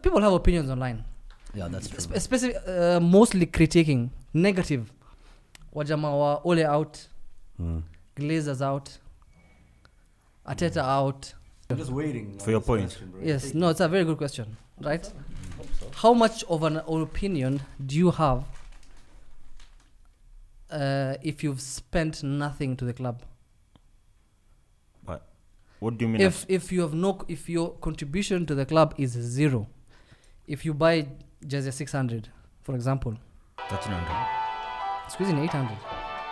People have opinions online. Yeah, that's true. Especially mostly critiquing negative. Wajama wa Ole out, Glazers out, Ateta out. I'm just waiting for your point. Question, Yes, no, it's a very good question, right? How much of an opinion do you have if you've spent nothing to the club? What do you mean? If your contribution to the club is zero, if you buy jersey 600, for example, 1300. squeezing 800.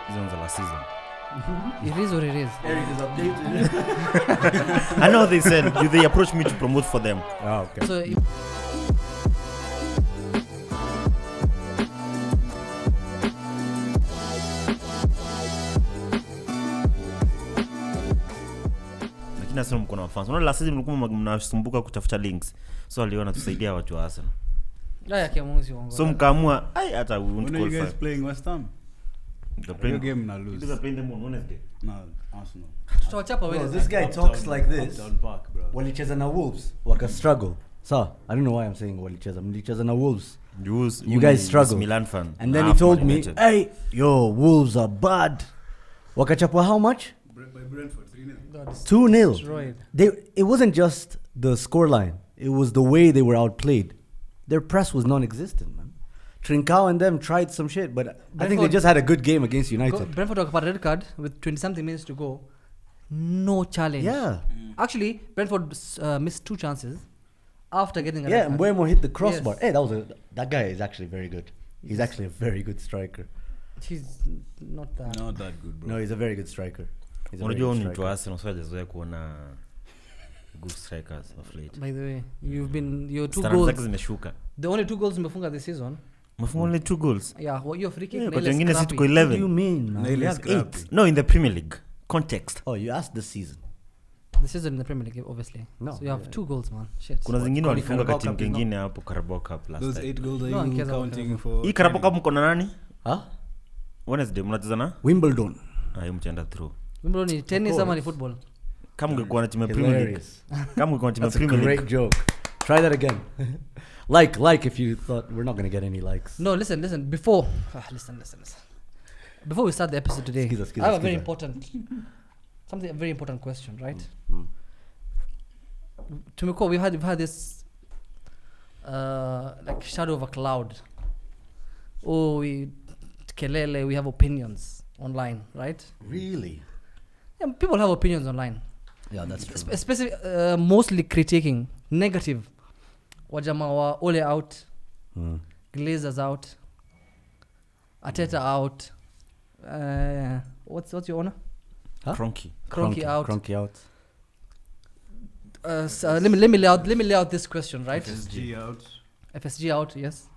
This one's the last season. It is what it is. Eric is updated. I know they said they approached me to promote for them. Oh, okay. So Nasema mko na fans. Unaona last season mlikuwa mnasumbuka kutafuta links. So aliona tusaidia watu wa Arsenal. ya kiamuzi wangu. So mkaamua hata we won't When are you qualify. guys playing West Ham? The playing game na lose. They're playing them on Wednesday. No, Arsenal. Tutawachapa Bro, wewe. this guy talks like this. Uptown Park, bro. Walicheza na Wolves waka struggle. So, I don't know why I'm saying walicheza na Wolves. You guys struggle. Milan fan. And then he told me, "Hey, yo, Wolves are bad." Wakachapwa how much? By Brentford, 3-0. 2-0. Destroyed. It wasn't just the scoreline. It was the way they were outplayed. Their press was non-existent, man. Trincao and them tried some shit, but I think they just had a good game against United. Brentford wakapata red card with 20 something minutes to go. No challenge. Yeah. Actually, Brentford missed 2 chances after getting a Yeah, red card. Mbeumo hit the crossbar. Yes. Hey, that guy is actually very good. He's actually a very good striker. He's not that. Not that good, bro. No, he's a very good striker. He's a very Unajua good ni striker. tu Arsenal so hajazoea kuona good strikers of late. By the way, your 2 Standards zake goals. zimeshuka. The only 2 goals umefunga this season. Mmefunga only 2 goals. Yeah, what your free kick. Yeah, na kwa ile wengine si scrappy. tuko What do you 11. mean, man? Nail We is have scrappy. 8. No, in the Premier League context. Oh, you asked this season. The season in the Premier League, obviously. No, So you have yeah. 2 goals, man. Shit. Kuna zingine walifunga Carabao kwa timu Cup is not- kingine hapo Carabao Cup last Those time. 8 goals are No, you in case of counting Carabao. for? Hii Carabao Cup mko na nani? Huh? Wednesday mnacheza na? Wimbledon. Hiyo mtaenda through. Wimbledon ni tennis ama ni football? Kama ungekuwa na timu ya Premier League. Hilarious. Kama ungekuwa na timu ya That's a Premier great League. joke. Try that again. like if you thought we're not going to get any likes. No, listen. Before listen. Before we start the episode today, Skiza. I have a very important question, right? Tumekuwa we've had this like shadow of a cloud. Oh, we have opinions online, right? Really? Yeah, people have opinions online. Yeah, that's true. Especially mostly critiquing negative. Wajama wa Ole out, Glazers out, Ateta out. What's your honor? Huh? Cronky. out. Cronky out. So let me lay out this question, right? FSG out. FSG out, yes.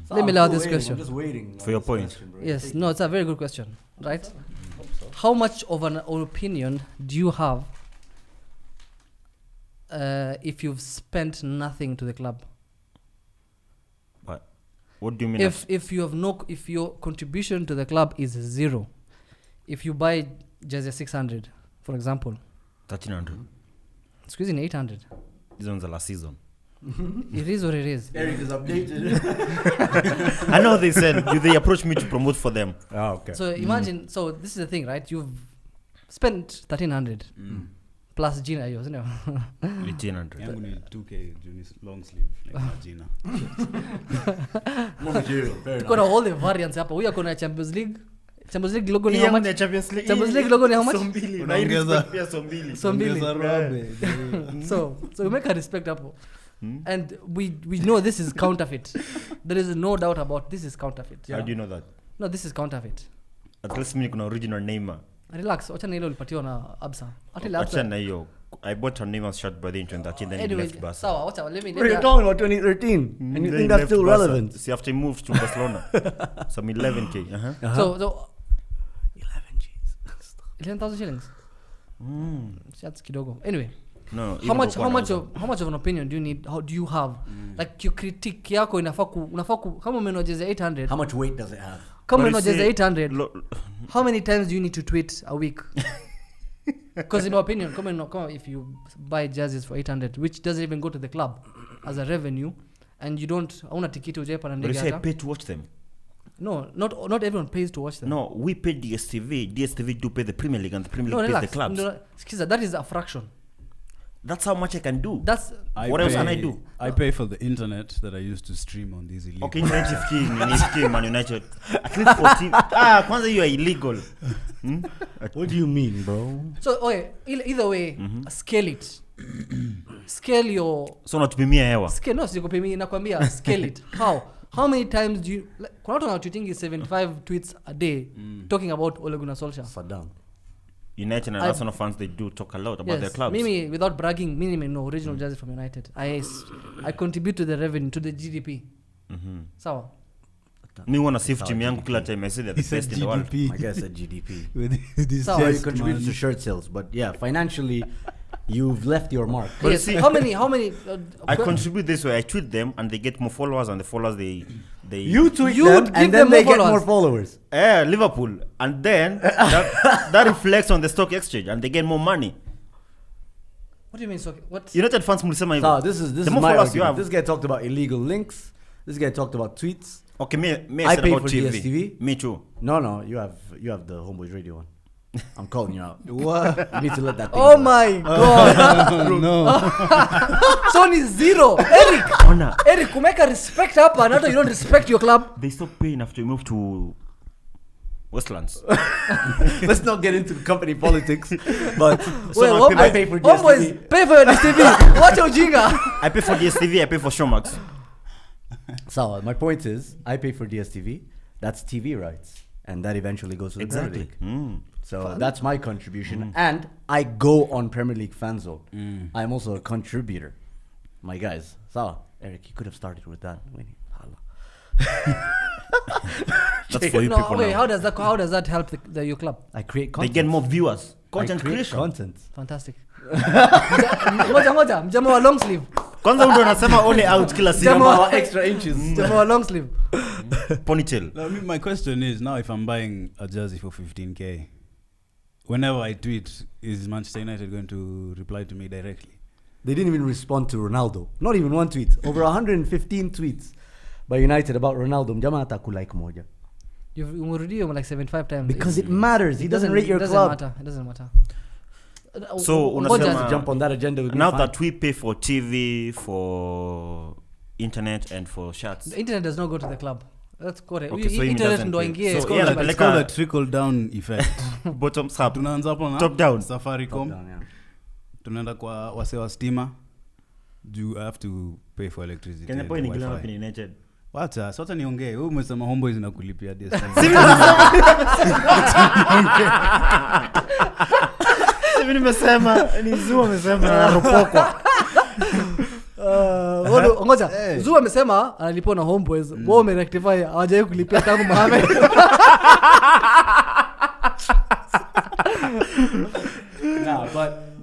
Let me lay out this question. I'm just waiting For your point. question, bro. Yes, no, it's a very good question, right? How much of an opinion do you have if you've spent nothing to the club? What do you mean? If your contribution to the club is zero, if you buy jersey 600, for example, 1300. squeezing 800. This one's the last season. It is what it is. Eric is updated. I know they said they approached me to promote for them. Oh, okay. So imagine, so this is the thing, right? You've spent 1300 plus Gina, isn't it? 1800. Yangu ni 2K Junis long sleeve like Magina. Managerial, fair Tuko na enough. all the variants hapa. Huyu akona Champions League. Champions League logo ni how much? Champions League. Champions League logo ni how much? Unaongeza- pia so mbili. So mbili. Ongeza robe. So we make a respect hapo. And we know this is counterfeit. There is no doubt about this is counterfeit. How do you know that? No, this is counterfeit. At least mimi kuna original Neymar. Relax, wacha na ile ulipatiwa na Absa. Hata ile Acha Absa. na hiyo. I bought a Neymar's shirt by the 2013 then he Anyway, left Barca. sawa, wacha let me Bro, you're talking about 2013, and you Then think he that's left still Barca. relevant? See, after he moved to Barcelona. Some 11k. So 11 G's. 11,000 shillings. That's kidogo. Anyway, No. how much of an opinion do you need? How do you have? Like your critique yako unafaa kama umenojeza 800. How much weight does it have? Kama But you umenojeza see, 800. How many times do you need to tweet a week? Because in my opinion, come if you buy jerseys for 800, which doesn't even go to the club, as a revenue and you don't hauna tikiti ujaipa na But you ndege say hata. pay to watch them. No, not everyone pays to watch them. No, we pay DSTV. DSTV do pay the Premier League and the Premier No, League pays relax. the clubs. No, skiza, that is a fraction. That's how much I can do. That's What else can I do? I pay for the internet that I used to stream on these illegal. Okay, 15 Man United. At least 14. Kwanza you are illegal. What do you mean, bro? so okay, either way, scale it. Scale your So natupimia hewa. scale, no sikupimi nakwambia scale it. How many times do you like, kuna watu wanatweeting 75 tweets a day talking about Ole Gunnar Solskjaer? Saddam. United and Arsenal fans, they do talk a lot about their clubs. Mimi, without bragging, mimi no original jersey from United. I contribute to the revenue, to the GDP. Sawa. Me wanna save team yangu kila time I say they're the He said best in the world. GDP. I guess a GDP. With this So, Yeah, you chest, contribute man. to shirt sales, but yeah, financially, you've left your mark. But Yes. see- How many I contribute this way. I tweet them and they get more followers, and the followers they You tweet You them, give and them then they more get more followers. Liverpool, and then that reflects on the stock exchange, and they get more money. What do you mean? So what? United fans mlisema hivyo. So this The is more my followers you argument. have. This guy talked about illegal links. This guy talked about tweets. Okay, me I said pay about for TV. DSTV. Me too. No, you have the Homeboys Radio one. I'm calling you out. What? You need to let that thing Oh go. my god. No. Sony zero. Eric, kumeka respect hapa, not you don't respect your club. They stop paying after you move to Westlands. Let's not get into company politics. But Well, I pay for Homeboys, DSTV. pay for your DSTV. Watch your jinga. I pay for DSTV. I pay for Showmax. So my point is, I pay for DSTV. That's TV rights, and that eventually goes to the Premier Exactly. League. So that's my contribution, and I go on Premier League fan zone. I'm also a contributor, my guys. So Eric, you could have started with that. That's for you No, people wait, now. how does that help your club? I create They content. get more viewers. I Content create creation. content. Fantastic. Ngoja, mjama wa long sleeve. Kwanza mtu anasema ole out kila siku. Jamaa- Extra inches. Mjama wa long sleeve. Ponytail. No, I mean, my question is now if I'm buying a jersey for 15k, whenever I tweet, is Manchester United going to reply to me directly? They didn't even respond to Ronaldo. Not even one tweet. Over 115 tweets by United about Ronaldo. Mjama hata kulike moja. You've redeemed like 75 times. Because it matters. He doesn't rate your doesn't club. Matter. It doesn't matter. So, Ngoja- unasema- To jump on that agenda with me, Now fine. that we pay for TV, for internet, and for shirts. the internet does not go to the club. That's correct. Okay, so it internet doesn't ndo pay. ingie. So, It's yeah, called, like it's called a- a trickle down effect. Bottoms up. Tunaanza hapo na Top down. Safaricom. Top down, yeah. Tunaenda kwa wase wa stima. Do I have to pay for electricity? Kenya and boy ni Wi-Fi? gila wapi ni United. Wacha, sasa niongee. Wewe umesema Homeboys inakulipia DStv. Mimi nimesema ni Zuma amesema anaropokwa. Ngoja. Zuma amesema analipwa na Homeboys. Wao umerectify hawajai kulipia tangu Mohamed. Nah,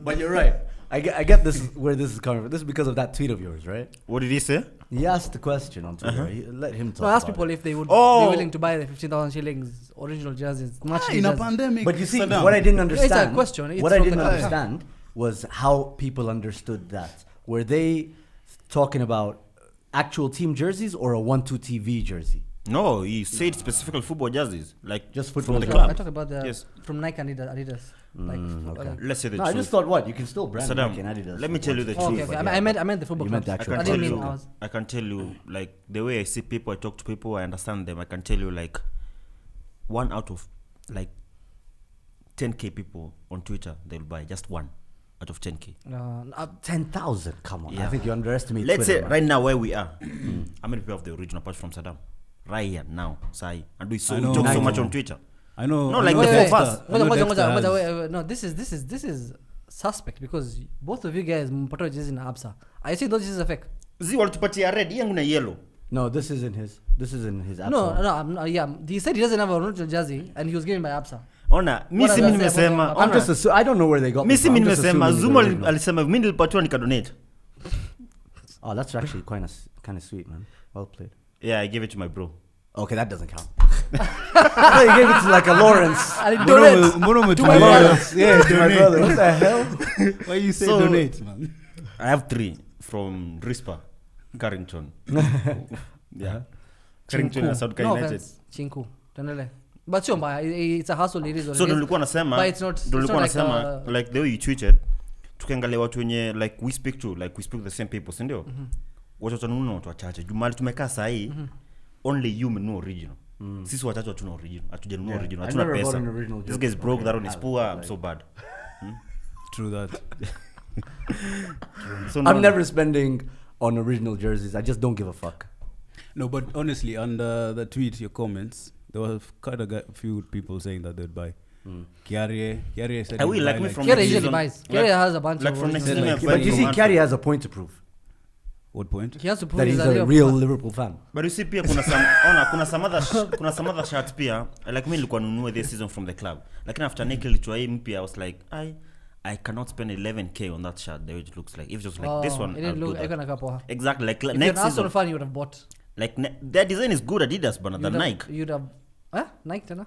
but you're right. I get this where this is coming from. This is because of that tweet of yours, right? What did he say? He asked the question on Twitter. Let him talk. So I asked about people it. if they would Oh. be willing to buy the 15,000 shillings original jerseys. Matching In a jerseys. pandemic. But you see, Saddam. what I didn't It's a understand. question. It's What I from didn't the- understand was how people understood that. Were they talking about actual team jerseys or a 1-2 TV jersey? No, he said specifically football jerseys, like Just from football the jerseys. club. I talk about the Yes. from Nike and Adidas. Like, okay. Let's say the No, I truth. just thought what you can still brand Saddam, Nike and Adidas. let me tell you the oh, truth. okay. But I meant the football You meant clubs. the actual I I can didn't tell mean you. ours. I can tell you, like the way I see people, I talk to people, I understand them. I can tell you, like 1 out of like 10k people on Twitter, they'll buy just 1 out of 10k. 10,000. Come on, I Yeah. think you underestimate. Let's Twitter, say man. right now where we are, how many people have the original patch from Saddam? Right here now, Sai, and we I so know. talk I so know. much on Twitter. I know. No, I like know the Wait, four wait, of us. I know Dexter has- wait. No, this is suspect because both of you guys mpata jezi na Absa. I see those jerseys are fake. Zi walitupatia red, yangu na yellow. No, this isn't his. This isn't his. No, Absol. yeah. He said he doesn't have a original jersey and he was given by Absa. Ona, mi What si does mimi that say nimesema. about- I'm Ona, just. I don't know where they got. mi this si from. mimi I'm just nimesema. assuming Zuma the original. alisema mimi nilipatiwa nikadonate. Oh, that's actually kind of sweet, man. Well played. Yeah, I gave it to my bro. Okay, that doesn't count. I thought you gave it to like a Lawrence. And he Mbona donates. ume- mbona To my umetumia- Lawrence. Yeah, To my brother. What the hell? Why you say So- donate, man? I have 3 from Rispa. Carrington. Yeah. Carrington na South No United. offense, Chinku. Tuendelee. But sio mbaya, it's a hustle, it is what So it is. nilikuwa nasema, But it's not like, like the way you tweeted, tukiangalia watu wenye like we speak the same people, si ndio? Watu watanunua watu wachache. Jumali tumekaa saa hii, only you know original. Sisi wachache watu na original. Hatujanunua original. Hatuna pesa. This guy is broke, that one is poor, I'm so bad. True that. So I'm never spending on original jerseys. I just don't give a fuck. No, but honestly, on the tweet, your comments, there was quite a few people saying that they'd buy. Kiarie said I will he'd like buy me from Kiere next usually season. buys. Kiere has a bunch like of from next original. season. like- But you see, Kari has a point to prove. What point? He has to prove That he's a Liverpool real fan. Liverpool fan. But you see pia kuna some other shirts pia like me nilikuwa nunua this season from the club. Lakini after Nick ilitoa hii mpya I was like I cannot spend 11k on that shirt the way it looks like. If it was like this one It I'll didn't do look that. icon akapoa. Exactly like If you're an next Arsenal season fan, you would have bought. like their design is good Adidas but than Nike. You'd have Nike tena?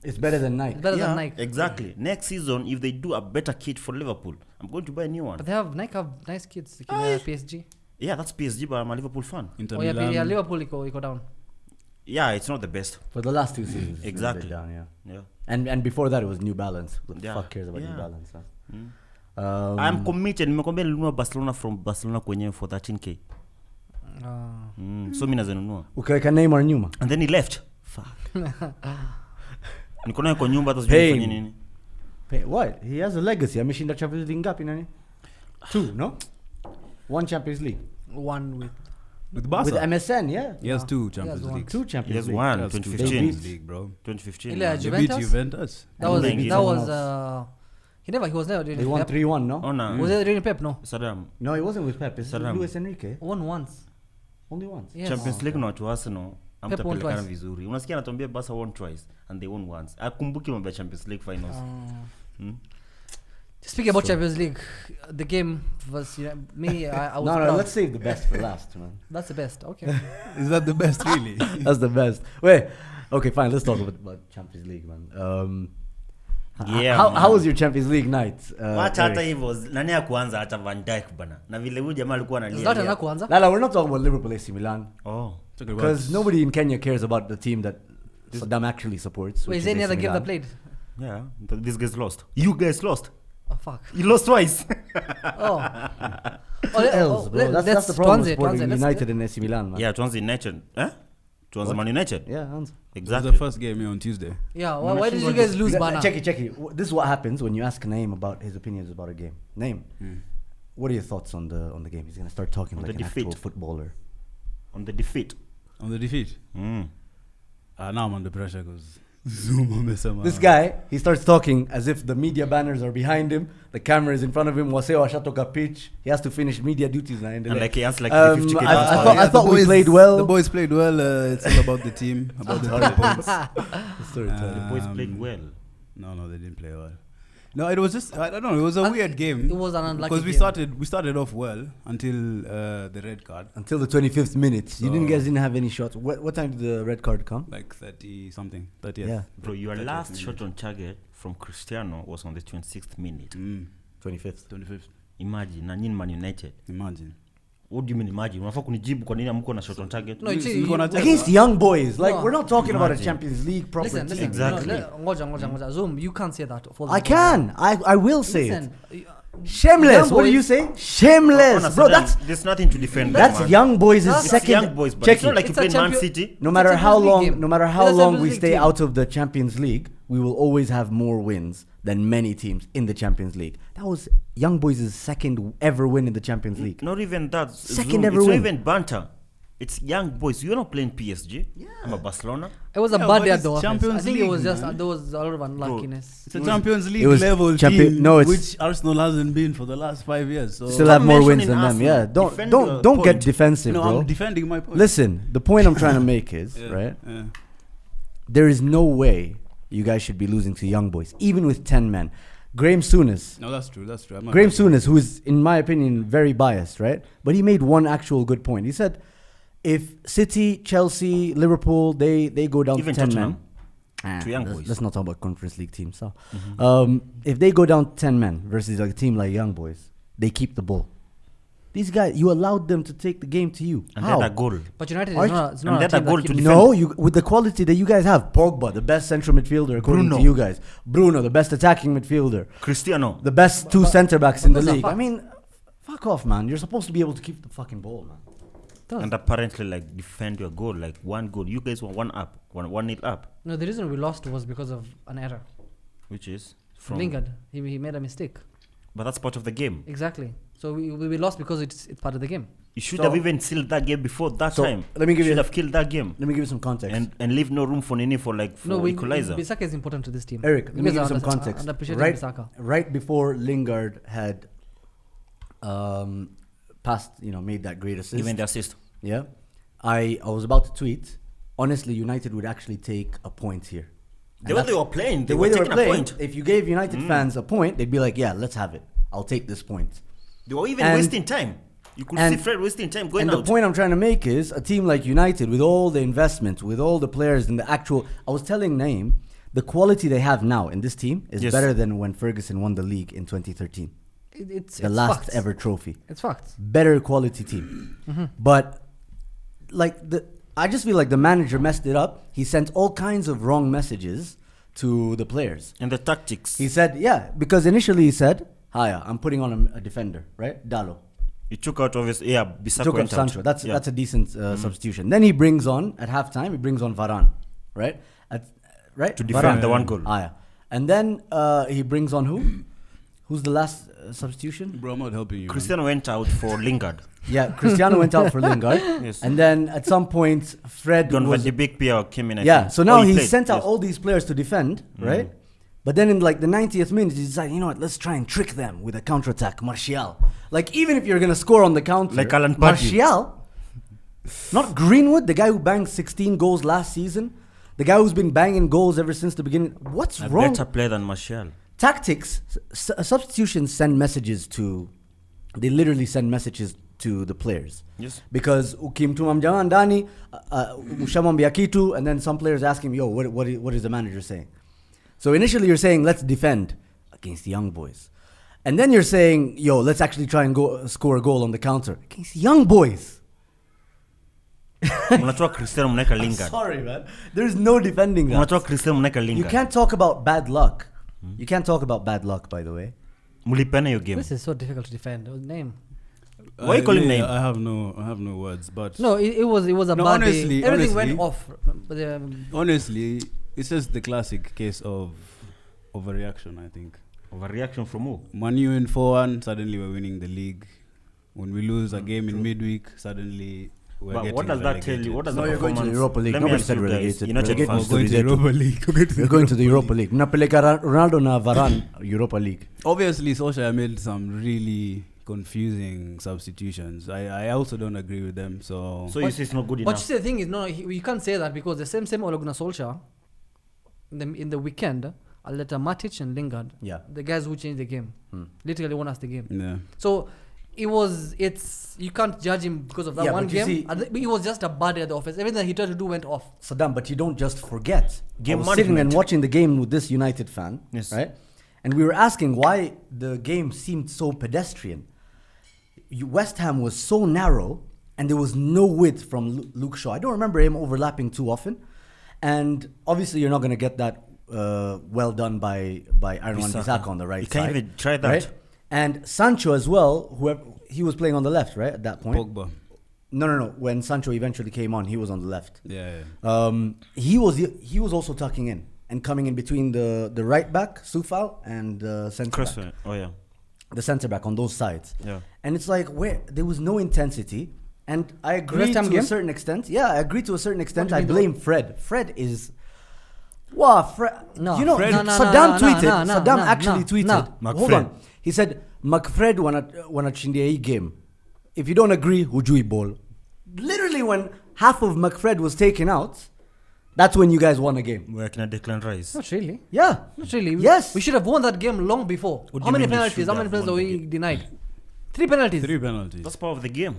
It's better than Nike. It's better than Nike. Exactly. Next season if they do a better kit for Liverpool I'm going to buy a new one. But Nike have nice kids. Like in PSG. Yeah, that's PSG but I'm a Liverpool fan. Inter Oh yeah, Milan. Liverpool iko down. Yeah, it's not the best. For the last 2 seasons. it's Exactly. a bit down, yeah. Yeah. And before that it was New Balance. Who the Yeah. fuck cares about Yeah. New Balance? Mm. I'm committed. Nimekwambia nilinunua Barcelona from Barcelona kwenyewe for 13k. So mimi nazenunua. Ukaweka Neymar nyuma. And then he left. Fuck. Niko naye kwa nyumba hata sijui nifanye nini. What? He has a legacy. Ameshinda Champions League ngapi nani? 2, no? 1 Champions League. One With Barca. With MSN, yeah. He has 2 Champions one. Leagues. 2 He Champions has League. one He has 2 2015. Champions League, bro. 2015. Ile ya They beat Juventus? Juventus. That was Thank you. he was never doing They won Pep. 3-1, no? Oh no. Was it really Pep? No. Saddam. No, it wasn't with Pep. It's Saddam. Luis Enrique. Won once. Only once. Yes. Champions League na watu wa Arsenal won amtapelekana twice. vizuri. Unasikia anatuambia Barca won twice and they won once. Akumbuki mambo ya Champions League finals. Speaking about Champions League, the game was me. I was No, proud. let's save the best for last, man. That's the best. Okay. Is that the best, really? That's the best. Wait, okay, fine. Let's talk about Champions League, man. Yeah, How was your Champions League night? Wacha hata Eric? hivyo nani ya kuanza hata Van Dijk bana. Na vile huyu jamaa alikuwa Zlatan analia. anakuanza. Lala, we're not talking about Liverpool AC Milan. Oh. Because nobody in Kenya cares about the team that Saddam actually supports. Wait, which is there any AC other game that Milan. played? Yeah, these guys lost. You guys lost. Oh fuck. You lost twice. Oh. What else, bro? That's the problem with supporting Tuanze, United and AC Milan, man. Yeah, tuanze United. Tuanze Man United. Yeah, answer. It was Exactly. the first game here on Tuesday. Yeah. Why did you guys lose, Bana? Check it. This is what happens when you ask Naeem about his opinions about a game. Naeem, what are your thoughts on the game? He's gonna start talking On like the an actual defeat. footballer. On the defeat. On the defeat. Mm. Now I'm under pressure because Zoom amesema. This guy, he starts talking as if the media banners are behind him, the camera is in front of him. Waseo ashatoka pitch. He has to finish media duties And like he answered like Um, 50k. I thought we played well. The boys played well. It's all about the team, about the 3 points. The boys played well. No, they didn't play well. No, it was just I don't know. It was a weird game. It was an unlucky because game. we started off well until the red card, Until the 25th minute. You guys didn't have any shots. What time did the red card come? like 30 something. 30th. Yeah. Bro, your 30th last minute. shot on target from Cristiano was on the 26th minute. 25th. 25th. Imagine, na nyinyi Man United. Imagine. What do you mean imagine? Unafaa kunijibu kwa nini amko na shot on target? No, you see, We're gonna check. Against young boys. Like, No. we're not talking about a Imagine. Champions League proper listen. team. Exactly. No, ngoja. Zoom, you can't say that. For I can. I will say it. Listen. Shameless. Young What do boys- you say? Shameless. Honestly, Bro, that's there's nothing to defend. that's man. young boys' That's It's second. young boys, but Check it's not it. like you It's a played Man champion- City. No It's matter a how Champions League long, game. no matter how It's a long Champions we League stay team. out of the Champions League, we will always have more wins than many teams in the Champions League. That was young boys' second ever win in the Champions League. Not even that. Second Zoom. ever It's win. not even banter. It's young boys. You're not playing PSG. I'm a Barcelona. It was a Yeah, bad but day at it's the office. Champions I think it was League, just man. there was a lot of unluckiness. It's a Champions League was level champion- team, no, it's- which Arsenal hasn't been for the last 5 years. So Still have more wins mentioning than them. Arsenal. Yeah, Defend don't your don't get point. defensive, no, bro. I'm defending my point. Listen, the point I'm trying to make is right. Yeah. There is no way you guys should be losing to young boys, even with 10 men. Graham Souness. No, that's true. That's true. I'm not Graham arguing. Souness, who is, in my opinion, very biased, right? But he made one actual good point. He said, if City, Chelsea, Liverpool, they go down Even to 10 Tottenham. men. To young let's, boys. let's not talk about Conference League teams. So, if they go down 10 men versus like a team like Young Boys, they keep the ball. These guys, you allowed them to take the game to you. And How? they had a goal. But United Are is you- not, it's and not they a had a team goal that to keeps- defend. No, you with the quality that you guys have, Pogba, the best central midfielder according Bruno. to you guys. Bruno, the best attacking midfielder. Cristiano. The best two centre backs in the those are league. I facts. mean, fuck off, man. You're supposed to be able to keep the fucking ball, man. Does. And apparently, like, defend your goal. Like, one goal. You guys were 1-0 up. No, the reason we lost was because of an error. Which is From Lingard. He made a mistake. But that's part of the game. Exactly. So we lost because it's part of the game. You should So- have even sealed that game before that So, time. let me give should you- have killed that game. Let me give you some context. And leave no room for Nini for equalizer. Bisaka is important to this team. Eric, let me give you are some under- context. underappreciating Right, Bisaka. right before Lingard had passed, made that great assist. Even the assist. Yeah, I was about to tweet. Honestly, United would actually take a point here. The way they were playing, The way they were taking a playing, point. if you gave United fans a point, they'd be like, "Yeah, let's have it. I'll take this point." They were even And- wasting time. You could and- see Fred wasting time going And out. the point I'm trying to make is a team like United, with all the investment, with all the players and the actual. I was telling Naeem, the quality they have now in this team is Yes. better than when Ferguson won the league in 2013, It's the last facts. ever trophy. It's facts. Better quality team, but I just feel like the manager messed it up. He sent all kinds of wrong messages to the players. And the tactics. He said, because initially he said, "Hiya, I'm putting on a defender, right? Dalo." He took out obviously, Bisaka Took went off Sancho. out. That's a decent substitution. Then he brings on at halftime. He brings on Varane, right? To defend the one goal. And then he brings on who? Who's the last substitution? Bro, I'm not helping you. Cristiano went out for Lingard. Yeah, Cristiano went out for Lingard. Yes. And then at some point, Fred Don was. the big Pierre came in. I Yeah, think. so now he played, sent out yes. all these players to defend, right? But then in like the 90th minute, he decided, you know what, let's try and trick them with a counterattack. Martial. Like, even if you're going to score on the counter. Like Alan Pardew. Martial, not Greenwood, the guy who banged 16 goals last season. The guy who's been banging goals ever since the beginning. What's A wrong? better player than Martial. Tactics, substitutions send messages to, they literally send messages to the players. Yes. Because ukimtuma mjamaa ndani, ushamwambia kitu, and then some players ask him, yo, what is the manager saying? So initially you're saying, let's defend against the young boys. And then you're saying, yo, let's actually try and go score a goal on the counter against the young boys. Mnatoa Cristiano mnaeka Lingard. Sorry, man. There's no defending that. Mnatoa Cristiano mnaeka You Lingard. can't talk about bad luck. You can't talk about bad luck, by the way. Mulipena your game. This is so difficult to defend. Name. Why you calling name? I have no words, but No, it was a No, bad honestly- day. Everything honestly- went off. But, honestly, it's just the classic case of overreaction. I think. Overreaction from who? Man U in 4-1, suddenly we're winning the league. When we lose a game in midweek, suddenly we're But getting what does that tell you? What does No, the you're going to the performance- Europa League. Let me Nobody ask said you guys, relegated. United Relegated fans. was We're going to Relegated. Europa League. We're going to the Europa League. Mnapeleka Ronaldo na Varane Europa League. Obviously, Solskjaer made some really confusing substitutions. I also don't agree with them. So So you say it's not good but you enough. see, the thing is, no, you can't say that because the same Ole Gunnar Solskjaer in the weekend, Aleta Matic and Lingard, Yeah. the guys who changed the game, literally won us the game. yeah. So it's you can't judge him because of that Yeah, one but you game. see- It was just a bad day at the office. Everything that he tried to do went off. Saddam, but you don't just forget. Game I was sitting and management. watching the game with this United fan, Yes. right? And we were asking why the game seemed so pedestrian. West Ham was so narrow, and there was no width from Luke Shaw. I don't remember him overlapping too often. And obviously, you're not going to get that well done by Aaron Wan-Bissaka on the right You side. can't even try that. Right? And Sancho as well, whoever he was playing on the left, right, at that point. Pogba. No. When Sancho eventually came on, he was on the left. Yeah. He was also tucking in and coming in between the right back Soufal and the centre back, Cresswell. Oh yeah. the centre back on those sides. Yeah. And it's like where there was no intensity, and I agree West Ham to game? a certain extent. Yeah, I agree to a certain extent. do you I mean blame Fred. Fred is. Wow, Fred. No, you know, Fred- No, no, Saddam no, no, tweeted. no, Saddam no, actually no, tweeted. no. Hold McFred. on. He said, "McFred wanachindia hii game. If you don't agree, hujui ball." Literally, when half of McFred was taken out, that's when you guys won a game. Where can I Declan Rice? Not really. Yeah. Not really. Yes. We should have won that game long before. What do How you many mean we penalties? should How many have penalties are won the we game? denied? 3 penalties. 3 penalties. That's part of the game.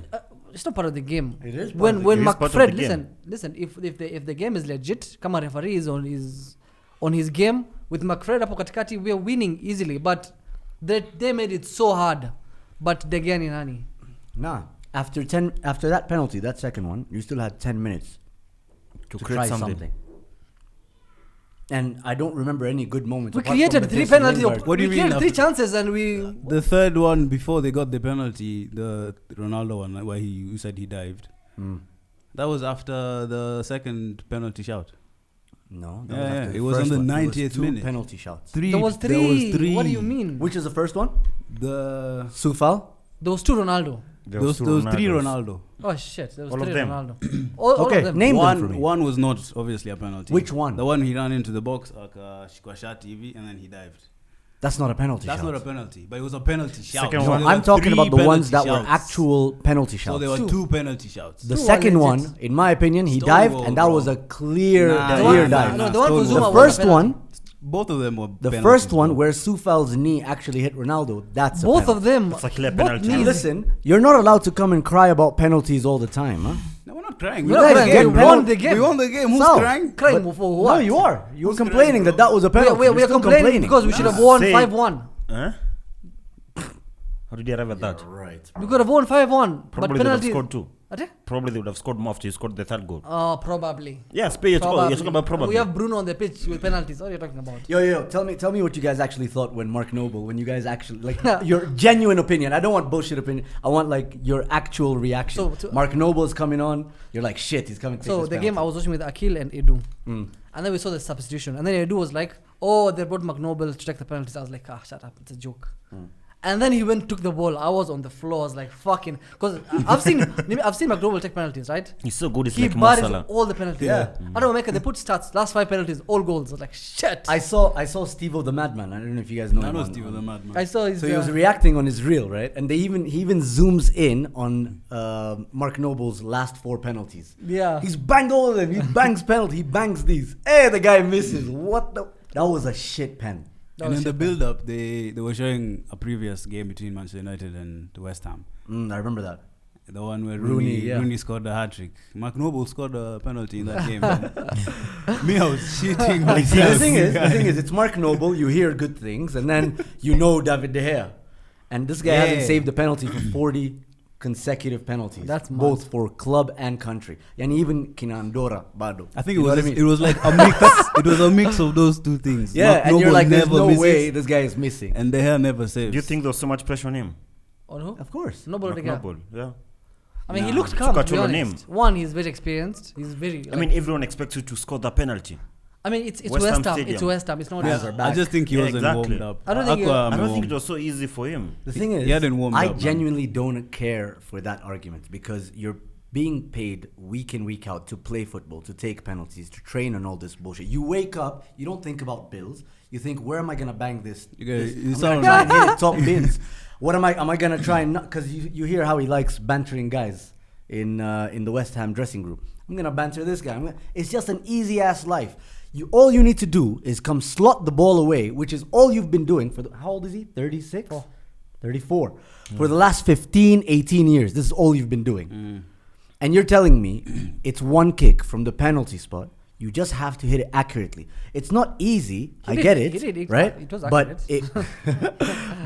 It's not part of the game. It is part when of the when game. It is part of McFred, the game. listen. If the game is legit, kama referee is on his game with McFred hapo katikati, we are winning easily. But they made it so hard. But De Gea ni nani? Nah. After that penalty, that second one, you still had 10 minutes to create try something. something. And I don't remember any good moments. We apart created from 3 Matthias penalties. Lingard. What do you We mean created 3 after- chances and we. The third one before they got the penalty, the Ronaldo one where you said he dived. That was after the second penalty shout. No, that Yeah, was yeah, after the it was first on the one. There was 90th 2 minute. penalty shots. There was 3. There was 3. What do you mean? Which is the first one? The Sufal? There was 2 Ronaldo. those 3 Ronaldo. Oh shit! There was All of 3 them. Ronaldo. All Okay, of them. name them for me. One was not obviously a penalty. Which one? The one he ran into the box like Shikwasha TV and then he dived. That's not a penalty That's shot. not a penalty, but it was a penalty shout. Second So one. there I'm were talking 3 about the ones that penalty were shouts. actual penalty So shouts. there were 2. 2 penalty shouts. The 2 are second legit. one, in my opinion, he Stone dived, goal, and that bro. was a clear, Nah, clear nah, dive. nah, No, the one for Stone Zuma The goal. was a first penalty. one, Both of them were the penalties, first one bro. where Sufal's knee actually hit Ronaldo, that's a Both penalty. of them. It's a clear both penalty. knees. Listen, you're not allowed to come and cry about penalties all the time, huh? No, we're not crying. We're We not won crying. the game. We won the game. We won the game. Who's So, crying? Crying But- for what? No, you are. You were Who's complaining crying, that that was a penalty. We You're are still complaining because we should have won Say- 5-1. Huh? How did you arrive at that? Right. We could have won 5-1. But Probably they would have penalty. scored 2. Ate? Probably they would have scored more after you scored the 3rd goal. Oh, probably. Yeah, you're talking about probably. We have Bruno on the pitch with penalties. What are you talking about? Yo, tell me what you guys actually thought when Mark Noble, when you guys actually, like, your genuine opinion. I don't want bullshit opinion. I want, like, your actual reaction. So- Mark Noble's coming on. You're like, shit, he's coming to take So this the game I penalty. was watching with Akil and Edu. Mm. And then we saw the substitution. And then Edu was like, oh, they brought McNoble to take the penalties. I was like, shut up. It's a joke. And then he went took the ball. I was on the floor. I was like, fucking. Because I've seen McNoble take penalties, right? He's so good, it's He like Mo buries Salah. all the penalties. Yeah. I don't know, they put stats. Last 5 penalties, all goals. I was like, shit. I saw Steve-O the Madman. I don't know if you guys know I him. know on- Steve the madman. I saw his. So he was reacting on his reel, right? And he even zooms in on Mark Noble's last 4 penalties. Yeah. He's banged all of them. He bangs penalty. He bangs these. Hey, the guy misses. What the? That was a shit pen. That And was in the shit, build-up, they were showing a previous game between Manchester United and West Ham. I remember that. The one where Rooney, yeah. Rooney scored a hat-trick. Mark Noble scored a penalty in that game. Me, I was cheating The myself. thing is, it's Mark Noble. You hear good things, and then you know David De Gea, and this guy hasn't Yeah. saved a penalty for 40 consecutive penalties. That's mad. both for club and country, and even Kinandora Bado. I think You it know was what I mean? it was like a mix. It was a mix of those two things. Yeah, Mark and you're Noble like, there's never no misses, way this guy is missing. and De Gea never saves. Do you think there was so much pressure on him? On who? Of course. Noble Mark again. Noble, yeah. I mean, he Nah. looked calm, to be Control on honest. him. One, he's very experienced. He's very. I mean, everyone expects you to score that penalty. I mean, it's West West Ham Ham. Stadium. It's West Ham. It's not. Fans Yeah, are I back. just think he Yeah, wasn't exactly. warmed up. I don't think he- I don't think it was so easy for him. The thing is, He hadn't warmed I up, man. genuinely don't care for that argument because you're being paid week in, week out to play football, to take penalties, to train and all this bullshit. You wake up, you don't think about bills. You think, where am I gonna bang this? You guys- this? you I'm gonna sound try and hit it top bins. What am I gonna try and not? Because you hear how he likes bantering guys in the West Ham dressing room. I'm gonna banter this guy. It's just an easy ass life. All you need to do is come slot the ball away, which is all you've been doing for how old is he? 36? 34. For the last 15, 18 years. This is all you've been doing. And you're telling me it's one kick from the penalty spot. You just have to hit it accurately. It's not easy. I did, get it, he did, it- right? it was but accurate.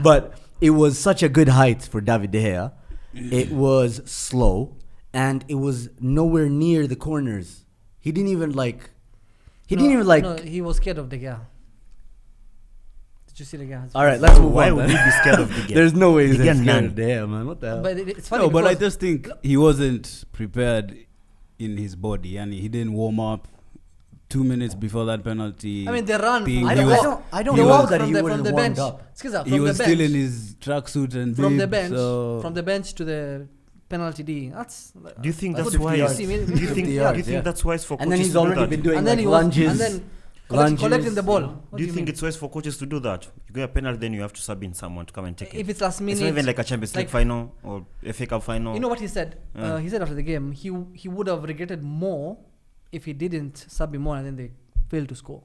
but it was such a good height for David De Gea. It was slow, and it was nowhere near the corners. He didn't even like. No, he was scared of De Gea. Did you see De Gea? All right, let's move Why on. would then. he be scared of the game? There's no way he's De Gea scared none. of De Gea, man. What the hell? But it's funny No, but I because just think he wasn't prepared in his body, and he didn't warm up 2 minutes before that penalty. I mean, they run. thing. I He don't, was- I don't, I don't They know walk that from he the, wouldn't from the warmed bench. up. Excuse me, he from was the still bench. in his tracksuit and From the bib, bench, so from the bench to the penalty D. That's. Do you think That's that's 50 why? yards. Do you 50 think? yards, Do you think yeah. that's wise for And coaches then he's to do already that? been doing And then like he was, lunges. and then lunges, collecting the ball. you know. What Do you think mean? it's wise for coaches to do that? You get a penalty, then you have to sub in someone to come and take it. If it's last minute, It's not even like a Champions League like- final or FA Cup final. You know what he said? Yeah. He said after the game, he would have regretted more if he didn't sub him more and then they failed to score.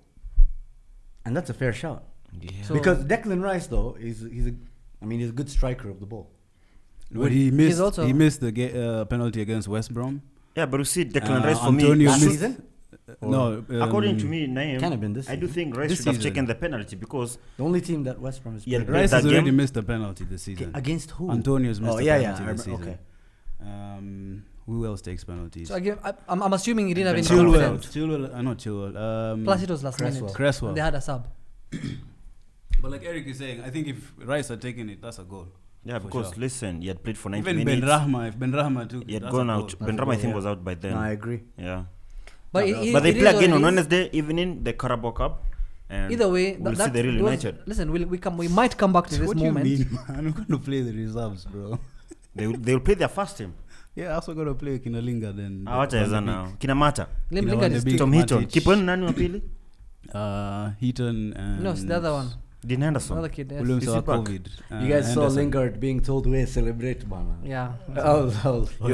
And that's a fair shout. Yeah. So- Because Declan Rice, though, he's a good striker of the ball. but he missed also- the penalty against West Brom. Yeah, but you see, Declan Rice for Antonio me. Last missed- season? No, According to me, Naeem, Can have been this I do season. think Rice This should have season. taken the penalty because The only team that West Brom is Yeah, played Played Rice that has already game? missed the penalty this season. against who? Antonio's missed Oh the yeah, penalty yeah. this season. Okay. Who else takes penalties? So again, I'm assuming he didn't have any Chilwell. confidence. Not Chilwell. Plus it was last minute. Cresswell. And they had a sub. But like Eric is saying, I think if Rice had taken it, that's a goal. Yeah, For because sure. listen, he had played for 90 Even minutes. if Ben Rahma took He it, had that's gone a out. goal. Ben That's a Rama, I goal, think, yeah. was out by then. No, I agree. Yeah. But, But they play again on Wednesday evening, the Carabao Cup. And either way, we'll see the Real United. Listen, we might come back to this What do you moment. mean, man? I'm going to play the reserves, bro. They'll play their first team. Yeah, also going to play Kinalinga then. Awacheza now. Kina Mata. Lim Kina Lingard Van is de Beek. still. Tom Heaton. Matic. Keep on nani wa pili? Heaton and... No, it's the other one. Dean Henderson. Another kid. Yes. William Is he saw back? COVID. You guys saw Henderson. Lingard being told to celebrate, man. Yeah. Yo,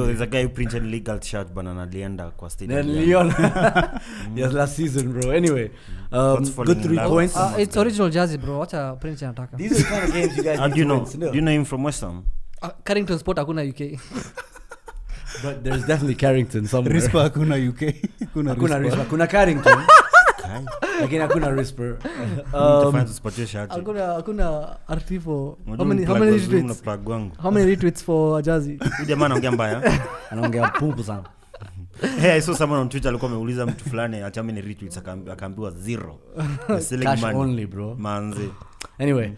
there's a guy who printed legal shirt banana alienda kwa stadium. Then Leon. Yes, last season, bro. Anyway, What's falling good in 3 love? points. It's original jersey, bro. Wacha print anataka. These are the kind of games you guys How need do you to know? win still. Do you know him from West Ham? Carrington Sport hakuna UK. But there's definitely Carrington somewhere. Rispa Hakuna UK. Hakuna Risper. Kuna Carrington. Lakini hakuna Risper. Hakuna RT for how many retweets? How retweets? many retweets for a jersey? Jamaa anaongea mbaya. Anaongea pumpu sana. Hey, I saw someone on Twitter alikuwa ameuliza mtu fulani ati how many retweets akaambiwa 0. Cash only, bro. Manzi. Anyway,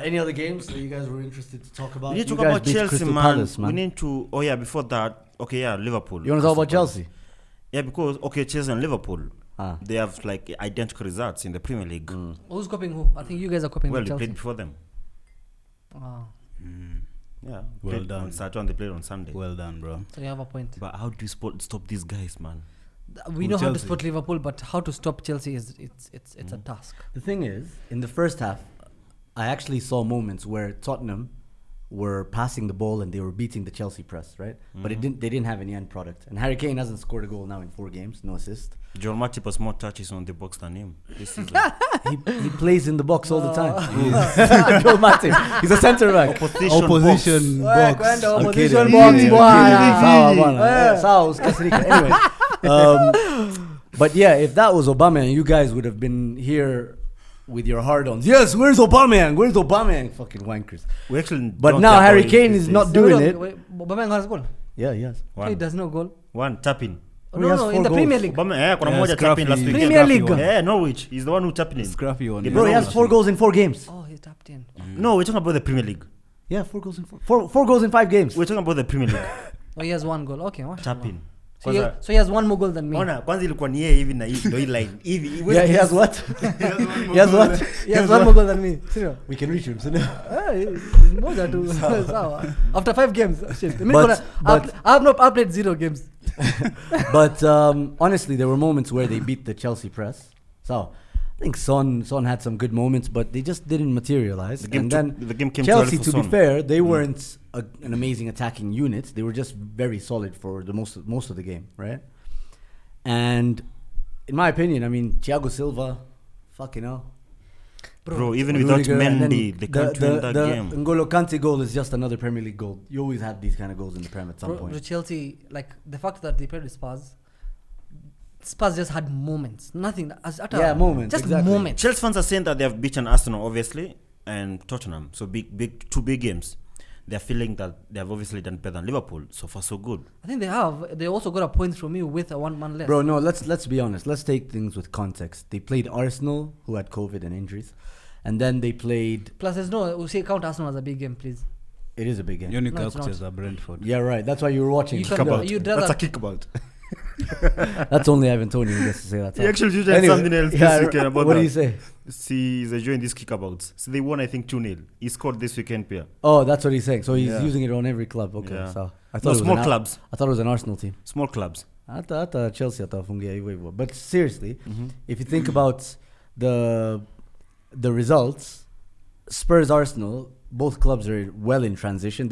any other games that you guys were interested to talk about? We need to You talk guys about beat Chelsea, Crystal man. Palace, We need to. Oh yeah, before that, okay, yeah, Liverpool. You want to talk about Crystal Palace. Chelsea? Yeah, because okay, Chelsea and Liverpool, Ah. they have like identical results in the Premier League. Who's copying who? I think you guys are copying Well, they Chelsea. played before them. Ah, Yeah, Well played done. on Saturday and they played on Sunday. Well done, bro. so you have a point. But how do you stop these guys, man? We Who, know how to Chelsea? spot Liverpool, but how to stop Chelsea is it's a task. The thing is, in the first half, I actually saw moments where Tottenham were passing the ball and they were beating the Chelsea press, right? But they didn't have any end product. And Harry Kane hasn't scored a goal now in 4 games, no assist. John Matip has more touches on the box than him this season. He plays in the box all the time. Joe Matip. He's a centre back. Opposition box. I'm Opposition kidding. box, I'm boy. kidding. Sawa bwana. Sawa, usikasirike. Anyway, but yeah, if that was Aubameyang, you guys would have been here with your hard-ons. Yes, where's Aubameyang? Where's Aubameyang? Fucking wankers. We actually But don't now care Harry about Kane these is days. not doing it. Aubameyang has goal. Yeah, yes. He does no goal. One tapping. Oh, he has No, 4 in the goals. Premier League. Kuna Yeah, moja tapping last Scruffy. week. Premier Scruffy League. one. Yeah, Norwich. He's the one who tapping in. Scruffy one. Yeah, Bro, he has 4 goals in 4 games. Oh, he's tapped in. No, we're talking about the Premier League. Yeah, 4 goals in 4 goals in 5 games. We're talking about the Premier League. Oh, he has 1 goal. Okay, mashallah. Tapping. So he has 1 more goal than me. Ona kwanza ilikuwa ni yeye hivi na hii ndio hii line. Hivi. Yeah, he has what? He has what? He has 1 more goal than me. Serious. We can reach him. So Moja tu. Sawa. After 5 games. Shit. But- I've played 0 games. But honestly, there were moments where they beat the Chelsea press. So I think Son had some good moments, but they just didn't materialize. The game and took- then the game came too early Chelsea, for to be Son. fair, they weren't an amazing attacking unit. They were just very solid for the most of the game, right? And in my opinion, I mean, Thiago Silva, fucking hell. Bro, even without Rudiger, and then Mendy, they can't win that game. N'Golo Kante goal is just another Premier League goal. You always have these kind of goals in the Prem at some Bro, point. Chelsea, like the fact that they played with Spurs just had moments. Nothing. Yeah, moments, Just exactly. moments. Chelsea fans are saying that they have beaten Arsenal, obviously, and Tottenham. So two big games. They're feeling that they have obviously done better than Liverpool. So far, so good. I think they have. They also got a point from you with a 1 man less. Bro, no, let's be honest. Let's take things with context. They played Arsenal, who had COVID and injuries. And then they played... Plus, there's no... We'll say count Arsenal as a big game, please. It is a big game. Yoni No, it's Kalkutes not. are Brentford. Yeah, right. That's why you were watching. You it. can- Kickabout. you'd That's rather- a kickabout. That's only Ivan Tony who gets to say that. He actually said something else this weekend about what that. did he say? He's enjoying these kickabouts. So they won, I think, 2-0. He scored this weekend, Pierre. Oh, that's what he's saying. So he's Yeah. using it on every club. Okay, Yeah. so I No, thought it was small an clubs. I thought it was an Arsenal team. Small clubs. Hata Chelsea atafungia hivyo hivyo. But seriously, if you think about the results, Spurs, Arsenal, both clubs are well in transition.